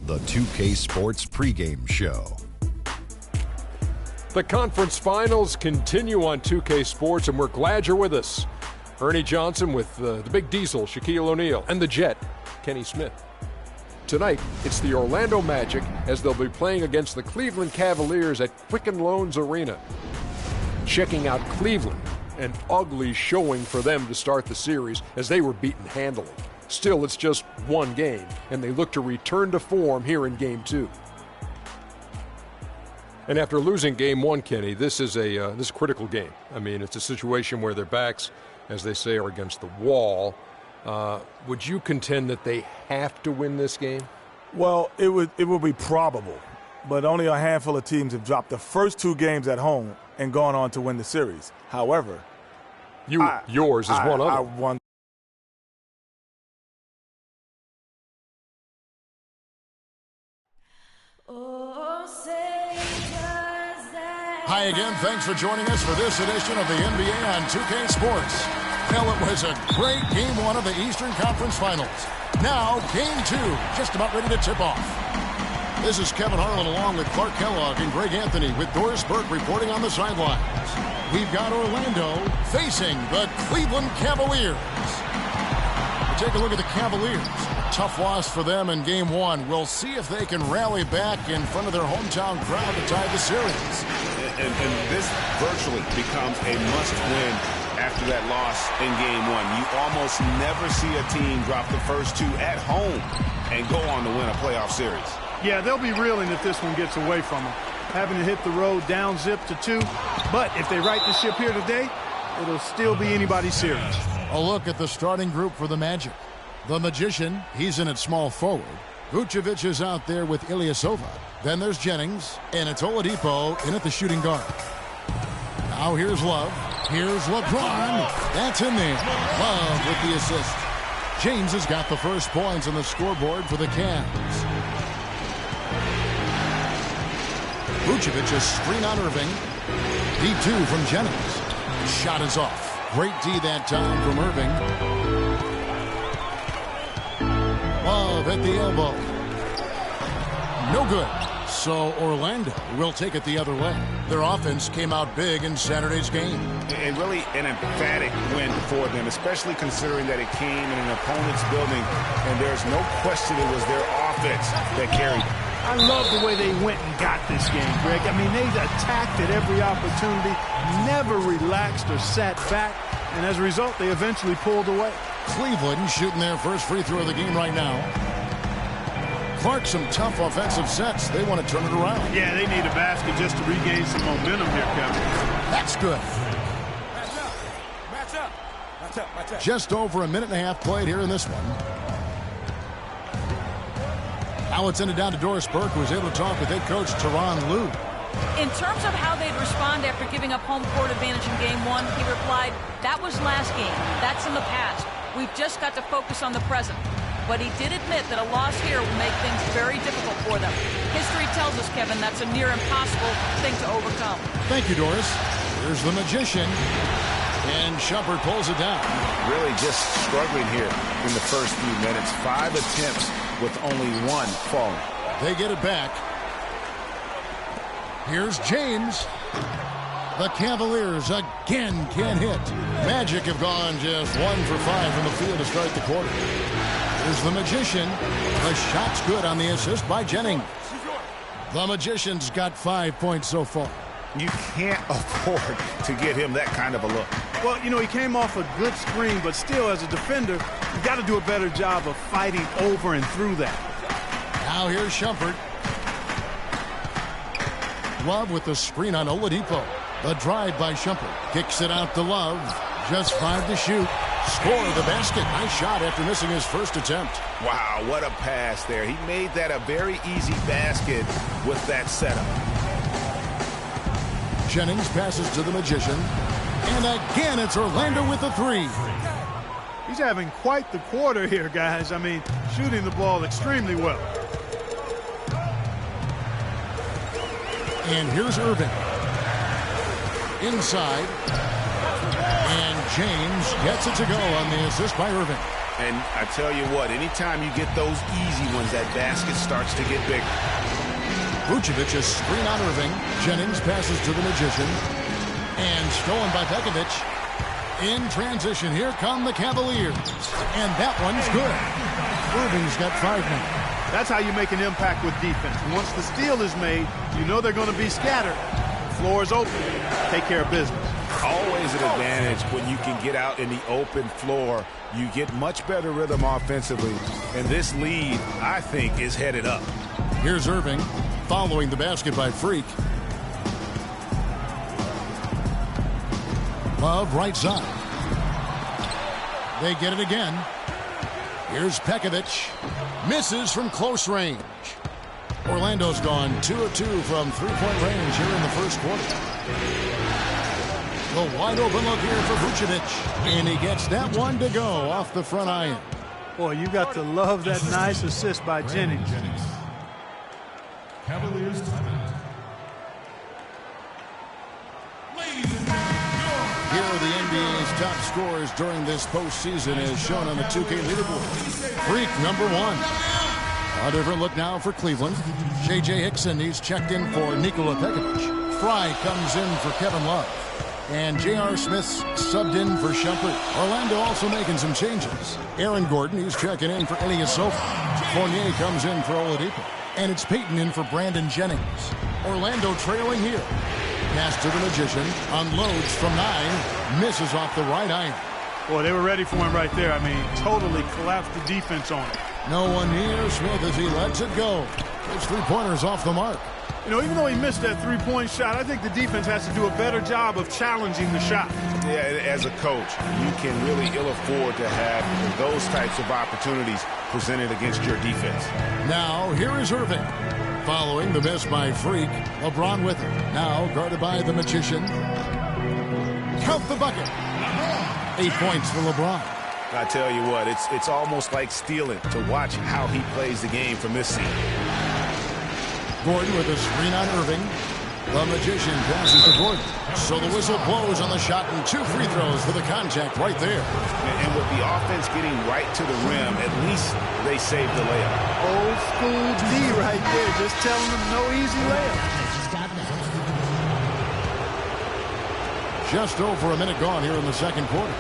The 2K Sports pregame show. The conference finals continue on 2K Sports, and we're glad you're with us. Ernie Johnson with the Big Diesel, Shaquille O'Neal, and the Jet, Kenny Smith. Tonight, it's the Orlando Magic as they'll be playing against the Cleveland Cavaliers at Quicken Loans Arena. Checking out Cleveland, an ugly showing for them to start the series as they were beaten handily. Still, it's just one game, and they look to return to form here in Game 2. And after losing Game 1, Kenny, this is a critical game. I mean, it's a situation where their backs, as they say, are against the wall. Would you contend that they have to win this game? Well, it would be probable, but only a handful of teams have dropped the first two games at home and gone on to win the series. However, yours is one of them. Hi again. Thanks for joining us for this edition of the NBA on 2K Sports. Well, it was a great Game 1 of the Eastern Conference Finals. Now, Game 2, just about ready to tip off. This is Kevin Harlan along with Clark Kellogg and Greg Anthony with Doris Burke reporting on the sidelines. We've got Orlando facing the Cleveland Cavaliers. We'll take a look at the Cavaliers. Tough loss for them in Game 1. We'll see if they can rally back in front of their hometown crowd to tie the series. And this virtually becomes a must-win after that loss in Game 1. You almost never see a team drop the first two at home and go on to win a playoff series. Yeah, they'll be reeling if this one gets away from them. Having to hit the road down zip to 2. But if they right the ship here today, it'll still be anybody's series. A look at the starting group for the Magic. The Magician, he's in at small forward. Vucevic is out there with Ilyasova. Then there's Jennings, and it's Oladipo in at the shooting guard. Now here's Love. Here's LeBron. That's in there. Love with the assist. James has got the first points on the scoreboard for the Cavs. Vucevic is screen on Irving. D2 from Jennings. Shot is off. Great D that time from Irving. Love at the elbow. No good. So Orlando will take it the other way. Their offense came out big in Saturday's game. And really an emphatic win for them, especially considering that it came in an opponent's building, and there's no question it was their offense that carried it. I love the way they went and got this game, Greg. I mean, they attacked at every opportunity, never relaxed or sat back, and as a result, they eventually pulled away. Cleveland shooting their first free throw of the game right now. Clark, some tough offensive sets. They want to turn it around. Yeah, they need a basket just to regain some momentum here, Kevin. That's good. Match up. Just over a minute and a half played here in this one. Now it's ended down to Doris Burke, who was able to talk with head coach Tyronn Lue. In terms of how they'd respond after giving up home court advantage in Game 1, he replied, "That was last game. That's in the past. We've just got to focus on the present." But he did admit that a loss here will make things very difficult for them. History tells us, Kevin, that's a near impossible thing to overcome. Thank you, Doris. Here's the Magician. And Shumpert pulls it down. Really just struggling here in the first few minutes. 5 attempts with only 1 falling. They get it back. Here's James. The Cavaliers again can't hit. Magic have gone just 1 for 5 from the field to start the quarter. Here's the Magician. The shot's good on the assist by Jennings. The Magician's got 5 points so far. You can't afford to get him that kind of a look. Well, you know, he came off a good screen, but still, as a defender, you got to do a better job of fighting over and through that. Now here's Shumpert. Love with the screen on Oladipo. The drive by Shumpert. Kicks it out to Love. Just 5 to shoot. Score the basket. Nice shot after missing his first attempt. Wow, what a pass there. He made that a very easy basket with that setup. Jennings passes to the Magician. And again, it's Orlando with the 3. He's having quite the quarter here, guys. I mean, shooting the ball extremely well. And here's Irving. Inside. And James gets it to go on the assist by Irving. And I tell you what, anytime you get those easy ones, that basket starts to get bigger. Vucevic is screen on Irving. Jennings passes to the Magician. And stolen by Pekovic. In transition, here come the Cavaliers. And that one's good. Irving's got 5 now. That's how you make an impact with defense. Once the steal is made, you know they're going to be scattered. The floor is open. Take care of business. Always an advantage when you can get out in the open floor. You get much better rhythm offensively. And this lead, I think, is headed up. Here's Irving following the basket by Freak. Love right side. They get it again. Here's Pekovic. Misses from close range. Orlando's gone 2 of 2 from three-point range here in the first quarter. The wide open look here for Vucevic. And he gets that one to go off the front iron. Boy, you got to love that nice assist by Jennings. Cavaliers timeout. Here are the NBA's top scorers during this postseason as shown on the 2K leaderboard. Freak number 1. A different look now for Cleveland. J.J. Hickson, he's checked in for Nikola Pekovic. Fry comes in for Kevin Love. And J.R. Smith's subbed in for Shumpert. Orlando also making some changes. Aaron Gordon, he's checking in for Ilyasova. Fournier comes in for Oladipo. And it's Peyton in for Brandon Jennings. Orlando trailing here. Pass to the Magician. Unloads from 9. Misses off the right iron. Boy, they were ready for him right there. I mean, totally collapsed the defense on him. No one near Smith as he lets it go. His three-pointers off the mark. You know, even though he missed that three-point shot, I think the defense has to do a better job of challenging the shot. Yeah, as a coach, you can really ill afford to have those types of opportunities presented against your defense. Now, here is Irving. Following the miss by Freak, LeBron with it. Now guarded by the Magician. Count the bucket. 8 points for LeBron. I tell you what, it's almost like stealing to watch how he plays the game from this seat. Gordon with a screen on Irving. The Magician passes to Gordon. So the whistle blows on the shot and 2 free throws for the contact right there. And with the offense getting right to the rim, at least they saved the layup. Old school D right there, just telling them no easy layup. Just over a minute gone here in the second quarter.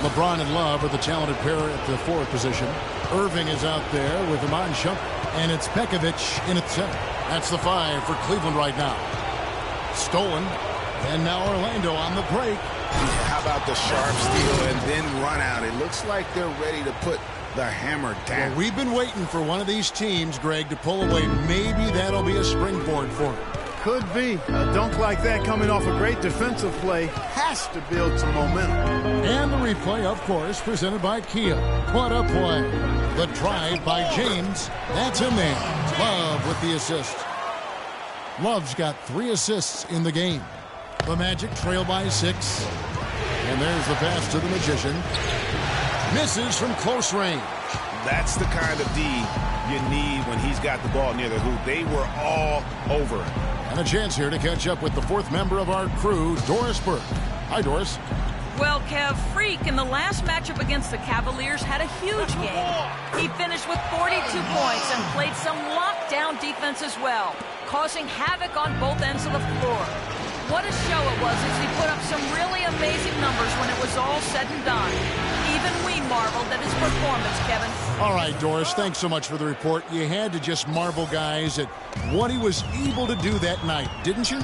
LeBron and Love are the talented pair at the forward position. Irving is out there with Iman Shumpert. And it's Pekovic in at center. That's the 5 for Cleveland right now. Stolen. And now Orlando on the break. How about the sharp steal and then run out? It looks like they're ready to put the hammer down. Well, we've been waiting for one of these teams, Greg, to pull away. Maybe that'll be a springboard for them. Could be. A dunk like that coming off a great defensive play has to build some momentum. And the replay, of course, presented by Kia. What a play. The drive by James. That's in there. Love with the assist. Love's got 3 assists in the game. The Magic trail by 6. And there's the pass to the Magician. Misses from close range. That's the kind of D you need when he's got the ball near the hoop. They were all over it. And a chance here to catch up with the 4th member of our crew, Doris Burke. Hi, Doris. Well, Kev, Freak in the last matchup against the Cavaliers had a huge game. He finished with 42 points and played some lockdown defense as well, causing havoc on both ends of the floor. What a show it was as he put up some really amazing numbers when it was all said and done. Even even we marveled at his performance, Kevin. All right, Doris, thanks so much for the report. You had to just marvel, guys, at what he was able to do that night, didn't you?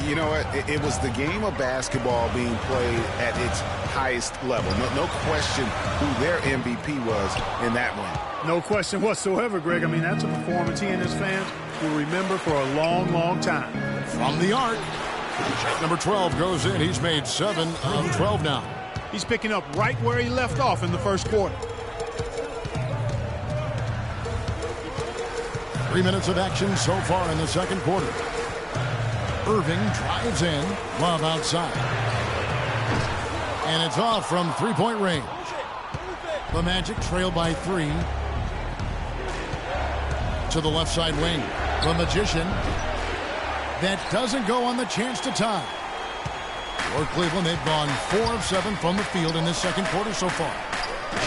You know what? It was the game of basketball being played at its highest level. No question who their MVP was in that one. No question whatsoever, Greg. I mean, that's a performance he and his fans will remember for a long, long time. From the arc, shot number 12 goes in. He's made 7 of 12 now. He's picking up right where he left off in the first quarter. 3 minutes of action so far in the second quarter. Irving drives in, Love outside. And it's off from three-point range. The Magic trail by 3. To the left side wing. The Magician. That doesn't go on the chance to tie. For Cleveland, they've gone 4 of 7 from the field in this second quarter so far.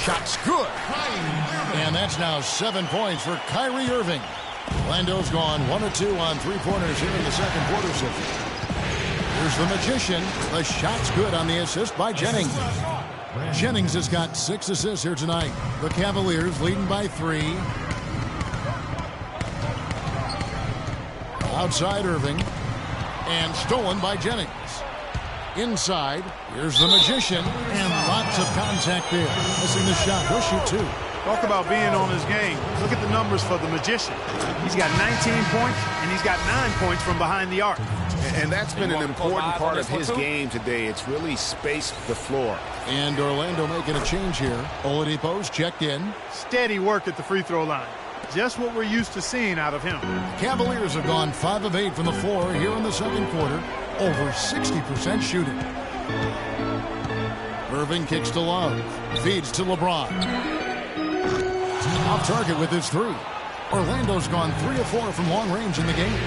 Shot's good. And that's now 7 points for Kyrie Irving. Orlando's gone 1 of 2 on three-pointers here in the second quarter so far. Here's the Magician. The shot's good on the assist by Jennings. Jennings has got 6 assists here tonight. The Cavaliers leading by 3. Outside Irving. And stolen by Jennings. Inside, here's the Magician. And lots of contact there. Missing the shot. He'll shoot 2. Talk about being on his game. Look at the numbers for the Magician. He's got 19 points, and he's got 9 points from behind the arc. And that's been an important part of his game today. It's really spaced the floor. And Orlando making a change here. Oladipo's checked in. Steady work at the free throw line. Just what we're used to seeing out of him. Cavaliers have gone 5 of 8 from the floor here in the second quarter. Over 60% shooting. Irving kicks to Love. Feeds to LeBron. Off target with his 3. Orlando's gone 3 of 4 from long range in the game.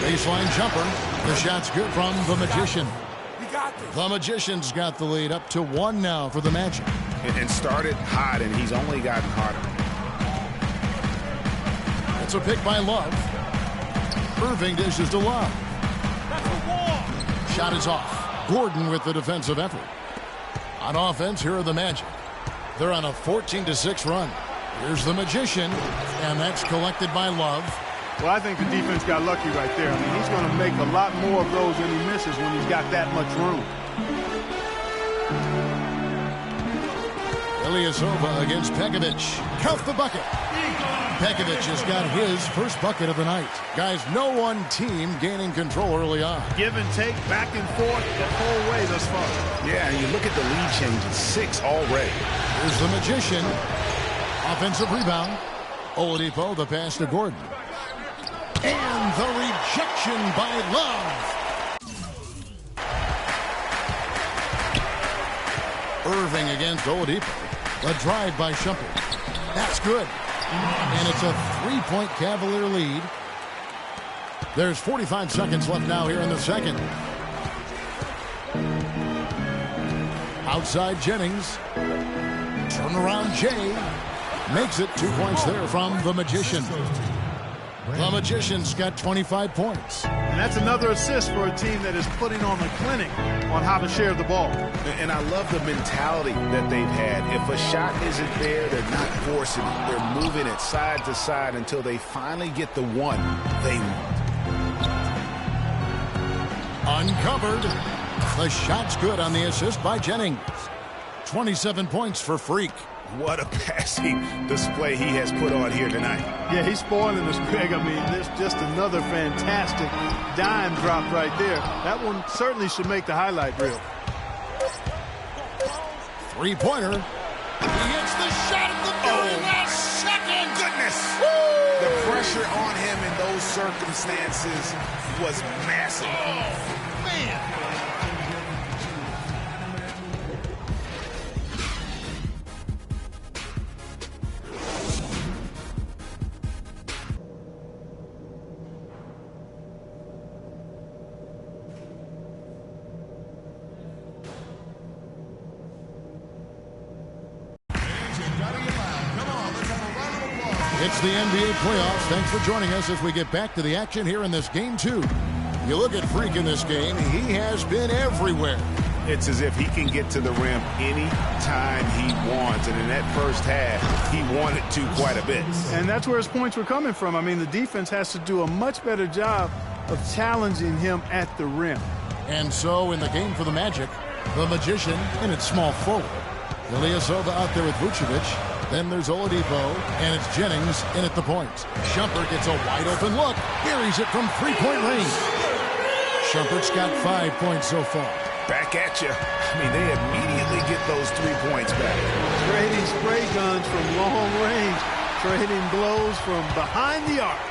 Baseline jumper. The shot's good from the Magician. The Magician's got the lead up to 1 now for the Magic. And started hot, and he's only gotten hotter. It's a pick by Love. Irving dishes to Love. Shot is off. Gordon with the defensive effort. On offense, here are the Magic. They're on a 14-6 run. Here's the Magician, and that's collected by Love. Well, I think the defense got lucky right there. I mean, he's going to make a lot more of those than he misses when he's got that much room. Ilyasova against Pekovic. Count the bucket. Pekovic has got his first bucket of the night. Guys, no one team gaining control early on. Give and take, back and forth, the whole way thus far. Yeah, and you look at the lead change, it's 6 already. Here's the Magician. Offensive rebound. Oladipo, the pass to Gordon. And the rejection by Love. Irving against Oladipo. The drive by Shumpert. That's good. And it's a 3-point Cavalier lead. There's 45 seconds left now here in the second. Outside Jennings. Turnaround Jay. Makes it 2 points there from the Magician. The Magician's got 25 points. And that's another assist for a team that is putting on a clinic on how to share the ball. And I love the mentality that they've had. If a shot isn't there, they're not forcing it. They're moving it side to side until they finally get the one they want. Uncovered. The shot's good on the assist by Jennings. 27 points for Freak. What a passing display he has put on here tonight. Yeah, he's spoiling us, Greg. I mean, there's just another fantastic dime drop right there. That one certainly should make the highlight reel. Three-pointer. He hits the shot at the very last second. Goodness. Woo! The pressure on him in those circumstances was massive. Oh, man. It's the NBA playoffs. Thanks for joining us as we get back to the action here in this game 2. You look at Freak in this game, he has been everywhere. It's as if he can get to the rim any time he wants. And in that first half, he wanted to quite a bit. And that's where his points were coming from. I mean, the defense has to do a much better job of challenging him at the rim. And so in the game for the Magic, the Magician in its small forward. Ilyasova out there with Vucevic. Then there's Oladipo, and it's Jennings in at the point. Shumpert gets a wide-open look. Buries it from three-point range. Shumpert's got 5 points so far. Back at you. I mean, they immediately get those 3 points back. Trading spray guns from long range. Trading blows from behind the arc.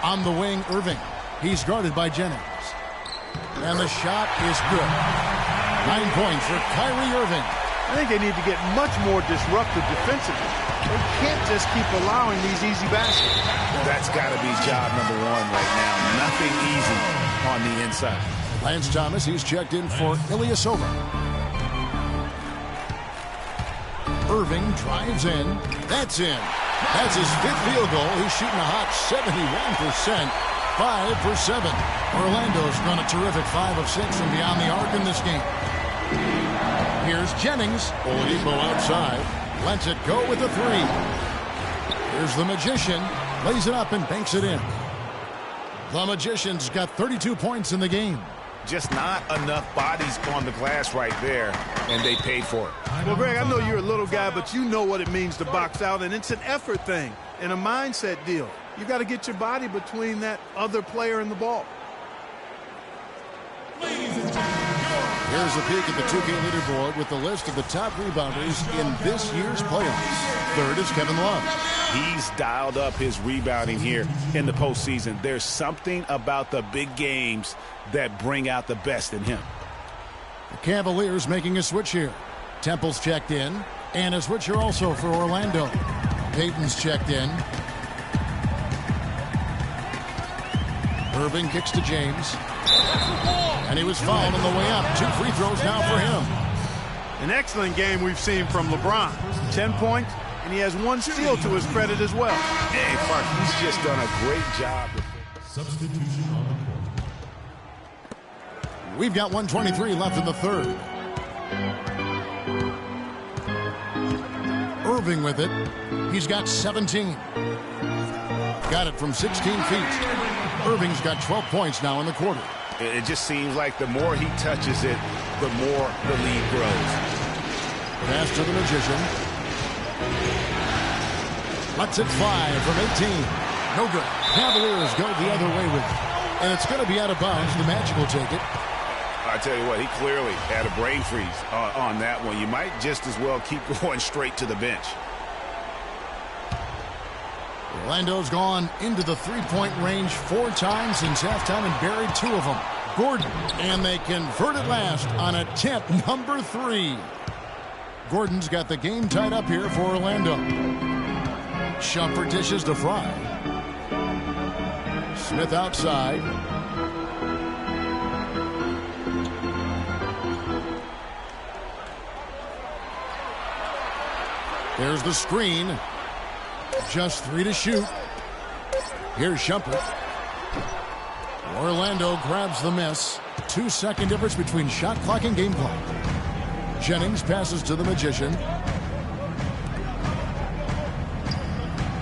On the wing, Irving. He's guarded by Jennings. And the shot is good. 9 points for Kyrie Irving. I think they need to get much more disruptive defensively. They can't just keep allowing these easy baskets. That's got to be job number one right now. Nothing easy on the inside. Lance Thomas, he's checked in for Ilyasova. Irving drives in. That's in. That's his 5th field goal. He's shooting a hot 71%. 5 for 7. Orlando's run a terrific 5 of 6 from beyond the arc in this game. Here's Jennings. Oladipo outside. Lets it go with a 3. Here's the Magician. Lays it up and banks it in. The Magician's got 32 points in the game. Just not enough bodies on the glass right there, and they paid for it. Well, Greg, I know you're a little guy, but you know what it means to box out, and it's an effort thing and a mindset deal. You got to get your body between that other player and the ball. Here's a peek at the 2K leaderboard with the list of the top rebounders in this year's playoffs. Third is Kevin Love. He's dialed up his rebounding here in the postseason. There's something about the big games that bring out the best in him. The Cavaliers making a switch here. Temple's checked in, and a switcher also for Orlando. Payton's checked in. Irving kicks to James. And he was fouled on the way up. 2 free throws now for him. An excellent game we've seen from LeBron. 10 points, and he has 1 steal to his credit as well. Hey, Clark, he's just done a great job. Substitution on the court. We've got 1:23 left in the third. Irving with it. He's got 17. Got it from 16 feet. Irving's got 12 points now in the quarter. It just seems like the more he touches it, the more the lead grows. Pass to the Magician. Lets it fly from 18. No good. Cavaliers go the other way with it. And it's going to be out of bounds. The Magic will take it. I tell you what, he clearly had a brain freeze on that one. You might just as well keep going straight to the bench. Orlando's gone into the three-point range 4 times since halftime and buried 2 of them. Gordon, and they convert at last on attempt number 3. Gordon's got the game tied up here for Orlando. Shumpert dishes to Fry. Smith outside. There's the screen. Just 3 to shoot. Here's Shumpert. Orlando grabs the miss. 2-second difference between shot clock and game clock. Jennings passes to the Magician.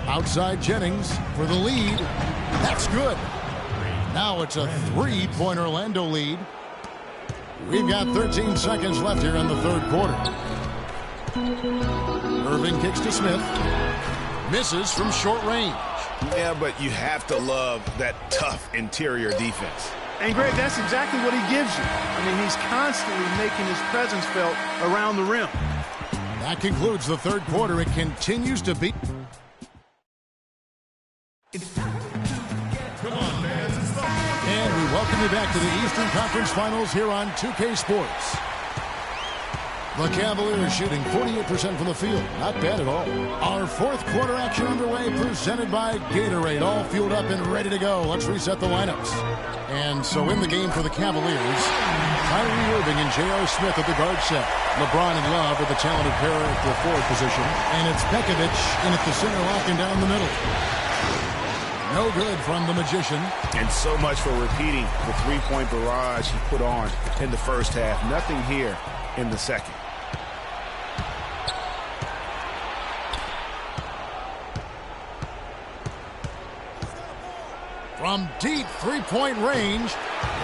Outside Jennings for the lead. That's good. Now it's a 3-point Orlando lead. We've got 13 seconds left here in the third quarter. Irving kicks to Smith. Misses from short range. Yeah, but you have to love that tough interior defense. And, Greg, that's exactly what he gives you. I mean, he's constantly making his presence felt around the rim. That concludes the third quarter. It continues to be. And we welcome you back to the Eastern Conference Finals here on 2K Sports. The Cavaliers shooting 48% from the field. Not bad at all. Our fourth quarter action underway, presented by Gatorade. All fueled up and ready to go. Let's reset the lineups. And so in the game for the Cavaliers, Kyrie Irving and J.R. Smith at the guard set. LeBron and Love with the talented pair at the forward position. And it's Pekovic in at the center, locking down the middle. No good from the Magician. And so much for repeating the three-point barrage he put on in the first half. Nothing here in the second. From deep three-point range,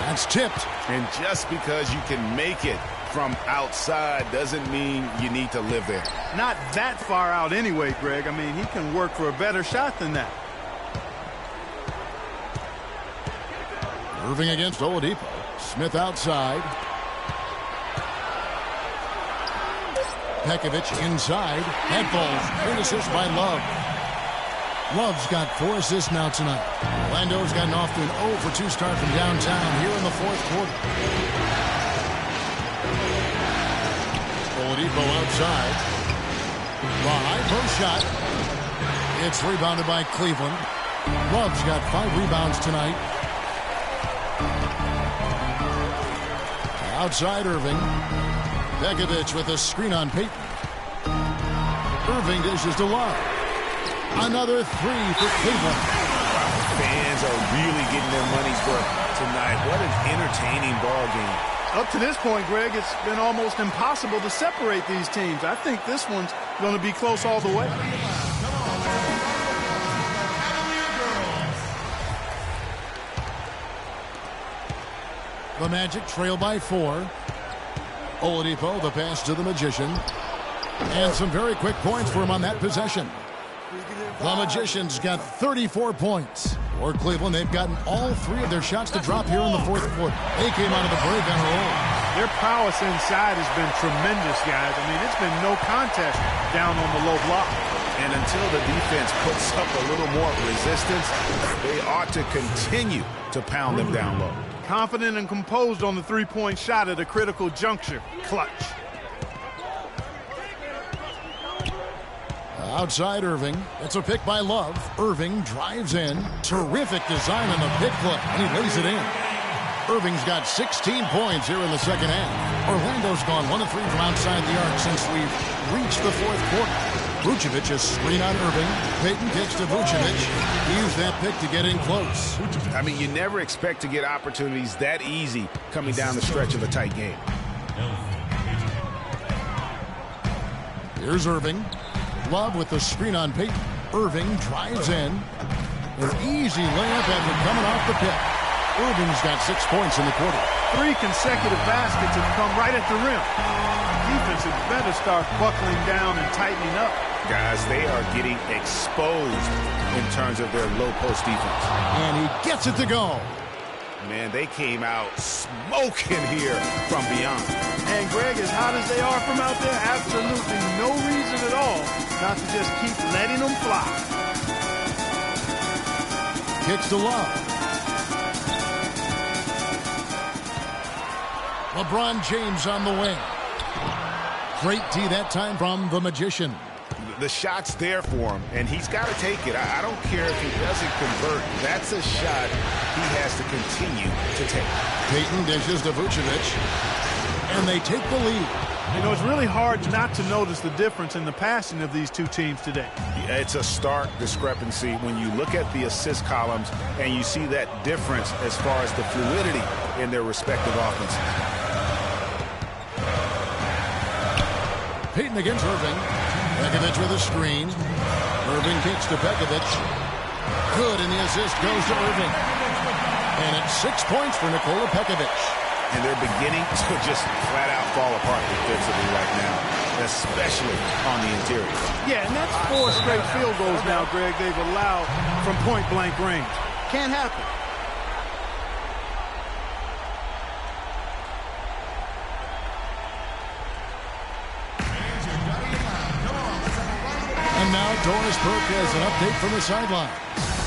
that's tipped. And just because you can make it from outside doesn't mean you need to live there. Not that far out anyway, Greg. I mean, he can work for a better shot than that. Irving against Oladipo. Smith outside. Pekovic inside. Head balls. Great assist by Love. Love's got 4 assists now tonight. Orlando's gotten off to an 0-for-2 start from downtown here in the fourth quarter. Oladipo outside. The high post shot. It's rebounded by Cleveland. Love's got 5 rebounds tonight. Outside Irving. Pekovic with a screen on Payton. Irving dishes to Love. Another 3 for Cleveland. Fans are really getting their money's worth tonight. What an entertaining ball game. Up to this point, Greg, it's been almost impossible to separate these teams. I think this one's going to be close all the way. The Magic trail by 4. Oladipo, the pass to the Magician. And some very quick points for him on that possession. The Magician's got 34 points. For Cleveland, they've gotten all 3 of their shots to drop here in the fourth quarter. They came out of the break on a roll. Their prowess inside has been tremendous, guys. I mean, it's been no contest down on the low block. And until the defense puts up a little more resistance, they ought to continue to pound them down low. Confident and composed on the three-point shot at a critical juncture. Clutch. Outside Irving. It's a pick by Love. Irving drives in. Terrific design on the pick play, and he lays it in. Irving's got 16 points here in the second half. Orlando's gone 1 of 3 from outside the arc since we've reached the fourth quarter. Vucevic is screen on Irving. Payton kicks to Vucevic. He used that pick to get in close. I mean, you never expect to get opportunities that easy coming down the stretch of a tight game. Here's Irving. Love with the screen on Payton. Irving drives in. An easy layup after coming off the pick. Irving's got 6 points in the quarter. 3 consecutive baskets have come right at the rim. Defense had better start buckling down and tightening up. Guys, they are getting exposed in terms of their low post defense. And he gets it to go. Man, they came out smoking here from beyond. And Greg, as hot as they are from out there, absolutely no reason at all not to just keep letting them fly. Kicks to Love. LeBron James on the wing. Great D that time from the Magician. The shot's there for him, and he's got to take it. I don't care if he doesn't convert. That's a shot he has to continue to take. Payton dishes to Vucevic, and they take the lead. You know, it's really hard not to notice the difference in the passing of these two teams today. Yeah, it's a stark discrepancy when you look at the assist columns and you see that difference as far as the fluidity in their respective offenses. Payton against Irving. Pekovic with a screen. Irving kicks to Pekovic. Good, and the assist goes to Irving. And it's 6 points for Nikola Pekovic. And they're beginning to just flat out fall apart defensively right now, especially on the interior. Yeah, and that's 4 straight field goals now, Greg, they've allowed from point-blank range. Can't happen. And now Doris Burke has an update from the sideline.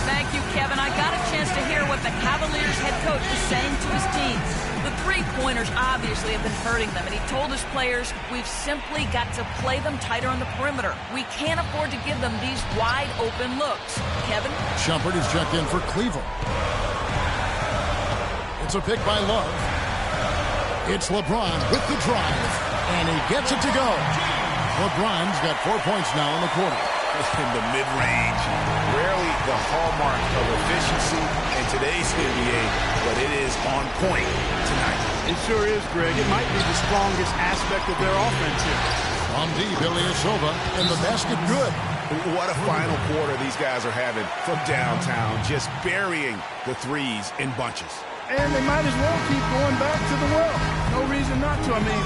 Thank you, Kevin. I got a chance to hear what the Cavaliers head coach was saying to his team. The three-pointers obviously have been hurting them, and he told his players, we've simply got to play them tighter on the perimeter. We can't afford to give them these wide-open looks. Kevin? Shumpert is checked in for Cleveland. It's a pick by Love. It's LeBron with the drive, and he gets it to go. LeBron's got 4 points now in the quarter. in the mid-range. Rarely the hallmark of efficiency in today's NBA, but it is on point tonight. It sure is, Greg. It might be the strongest aspect of their offense here. From deep, Ilyasova, and the basket good. What a final quarter these guys are having from downtown, just burying the threes in bunches. And they might as well keep going back to the well. No reason not to. I mean,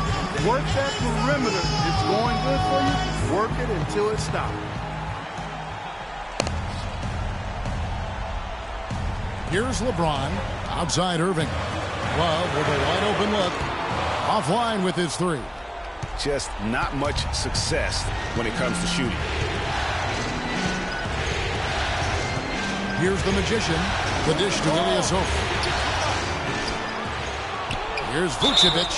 work that perimeter. It's going good for you. Work it until it stops. Here's LeBron, outside Irving. Love with a wide open look. Offline with his three. Just not much success when it comes to shooting. Here's the magician. The dish to Ilyasova. Here's Vucevic.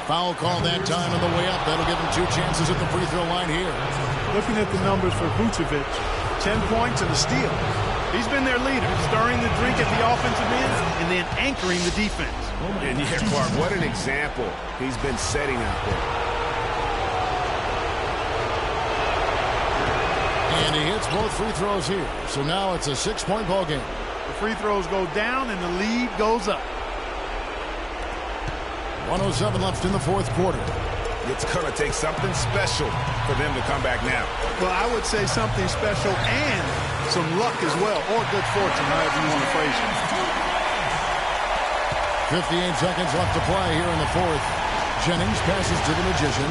Foul call that time on the way up. That'll give him 2 chances at the free throw line here. Looking at the numbers for Vucevic, 10 points and a steal. He's been their leader, stirring the drink at the offensive end and then anchoring the defense. And yeah, Clark, what an example he's been setting out there. And he hits both free throws here. So now it's a 6-point ball game. The free throws go down and the lead goes up. 1:07 left in the fourth quarter. It's going to take something special for them to come back now. Well, I would say something special and some luck as well, or good fortune, however you want to phrase it. 58 seconds left to play here in the fourth. Jennings passes to the magician.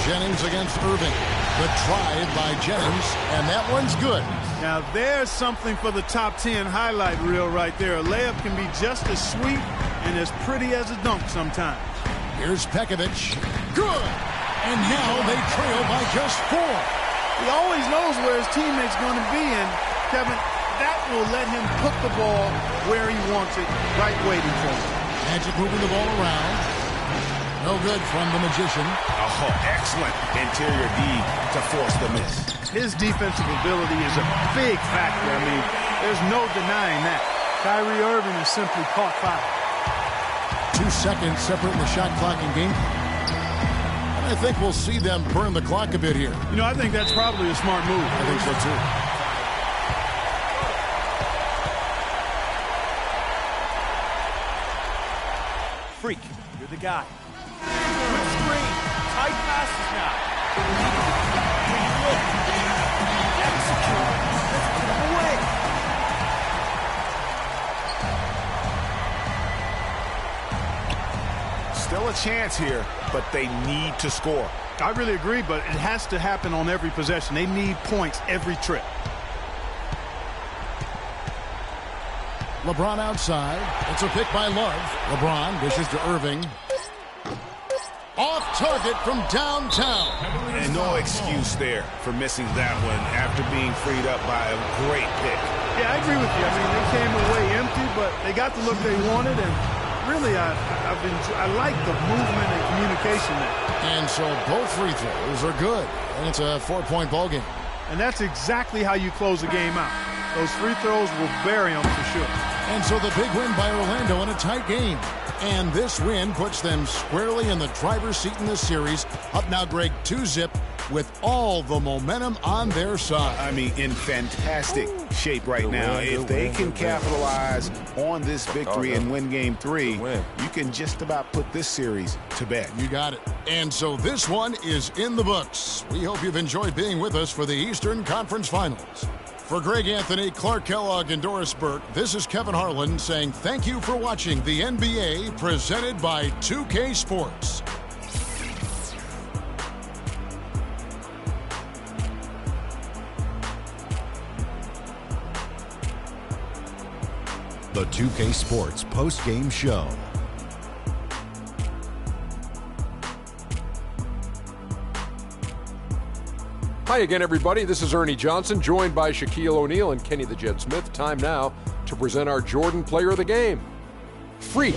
Jennings against Irving. The drive by Jennings, and that one's good. Now there's something for the top 10 highlight reel right there. A layup can be just as sweet and as pretty as a dunk sometimes. Here's Pekovic. Good! And now they trail by just 4. He always knows where his teammate's going to be, and Kevin, that will let him put the ball where he wants it, right waiting for him. Magic moving the ball around. No good from the magician. Oh, excellent interior D to force the miss. His defensive ability is a big factor. I mean, there's no denying that. Kyrie Irving is simply caught foul. 2 seconds separating the shot clock and game. And I think we'll see them burn the clock a bit here. You know, I think that's probably a smart move. I think so too. Freak, you're the guy. Good screen. Tight passes now. Look. Execute. Let's put him away. Still a chance here, but they need to score. I really agree, but it has to happen on every possession. They need points every trip. LeBron outside. It's a pick by Love. LeBron dishes to Irving. Off target from downtown. And no excuse there for missing that one after being freed up by a great pick. Yeah, I agree with you. I mean, they came away empty, but they got the look they wanted, and really, I like the movement and communication there. And so both free throws are good, and it's a 4-point ball game. And that's exactly how you close a game out. Those free throws will bury them for sure. And so the big win by Orlando in a tight game. And this win puts them squarely in the driver's seat in this series. Up now, Greg, 2-zip with all the momentum on their side. I mean, in fantastic shape right now. If they can capitalize on this victory and win Game 3, you can just about put this series to bed. You got it. And so this one is in the books. We hope you've enjoyed being with us for the Eastern Conference Finals. For Greg Anthony, Clark Kellogg, and Doris Burke, this is Kevin Harlan saying thank you for watching the NBA presented by 2K Sports. The 2K Sports post-game show. Hi again, everybody. This is Ernie Johnson, joined by Shaquille O'Neal and Kenny the Jet Smith. Time now to present our Jordan Player of the Game. Freak.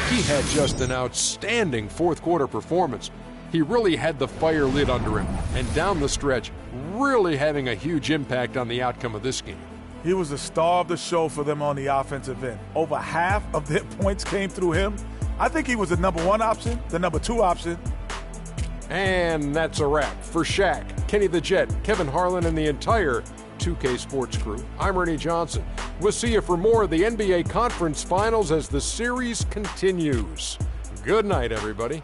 He had just an outstanding fourth quarter performance. He really had the fire lit under him, and down the stretch, really having a huge impact on the outcome of this game. He was the star of the show for them on the offensive end. Over half of their points came through him. I think he was the number 1 option, the number 2 option. And that's a wrap. For Shaq, Kenny the Jet, Kevin Harlan, and the entire 2K Sports crew, I'm Ernie Johnson. We'll see you for more of the NBA Conference Finals as the series continues. Good night, everybody.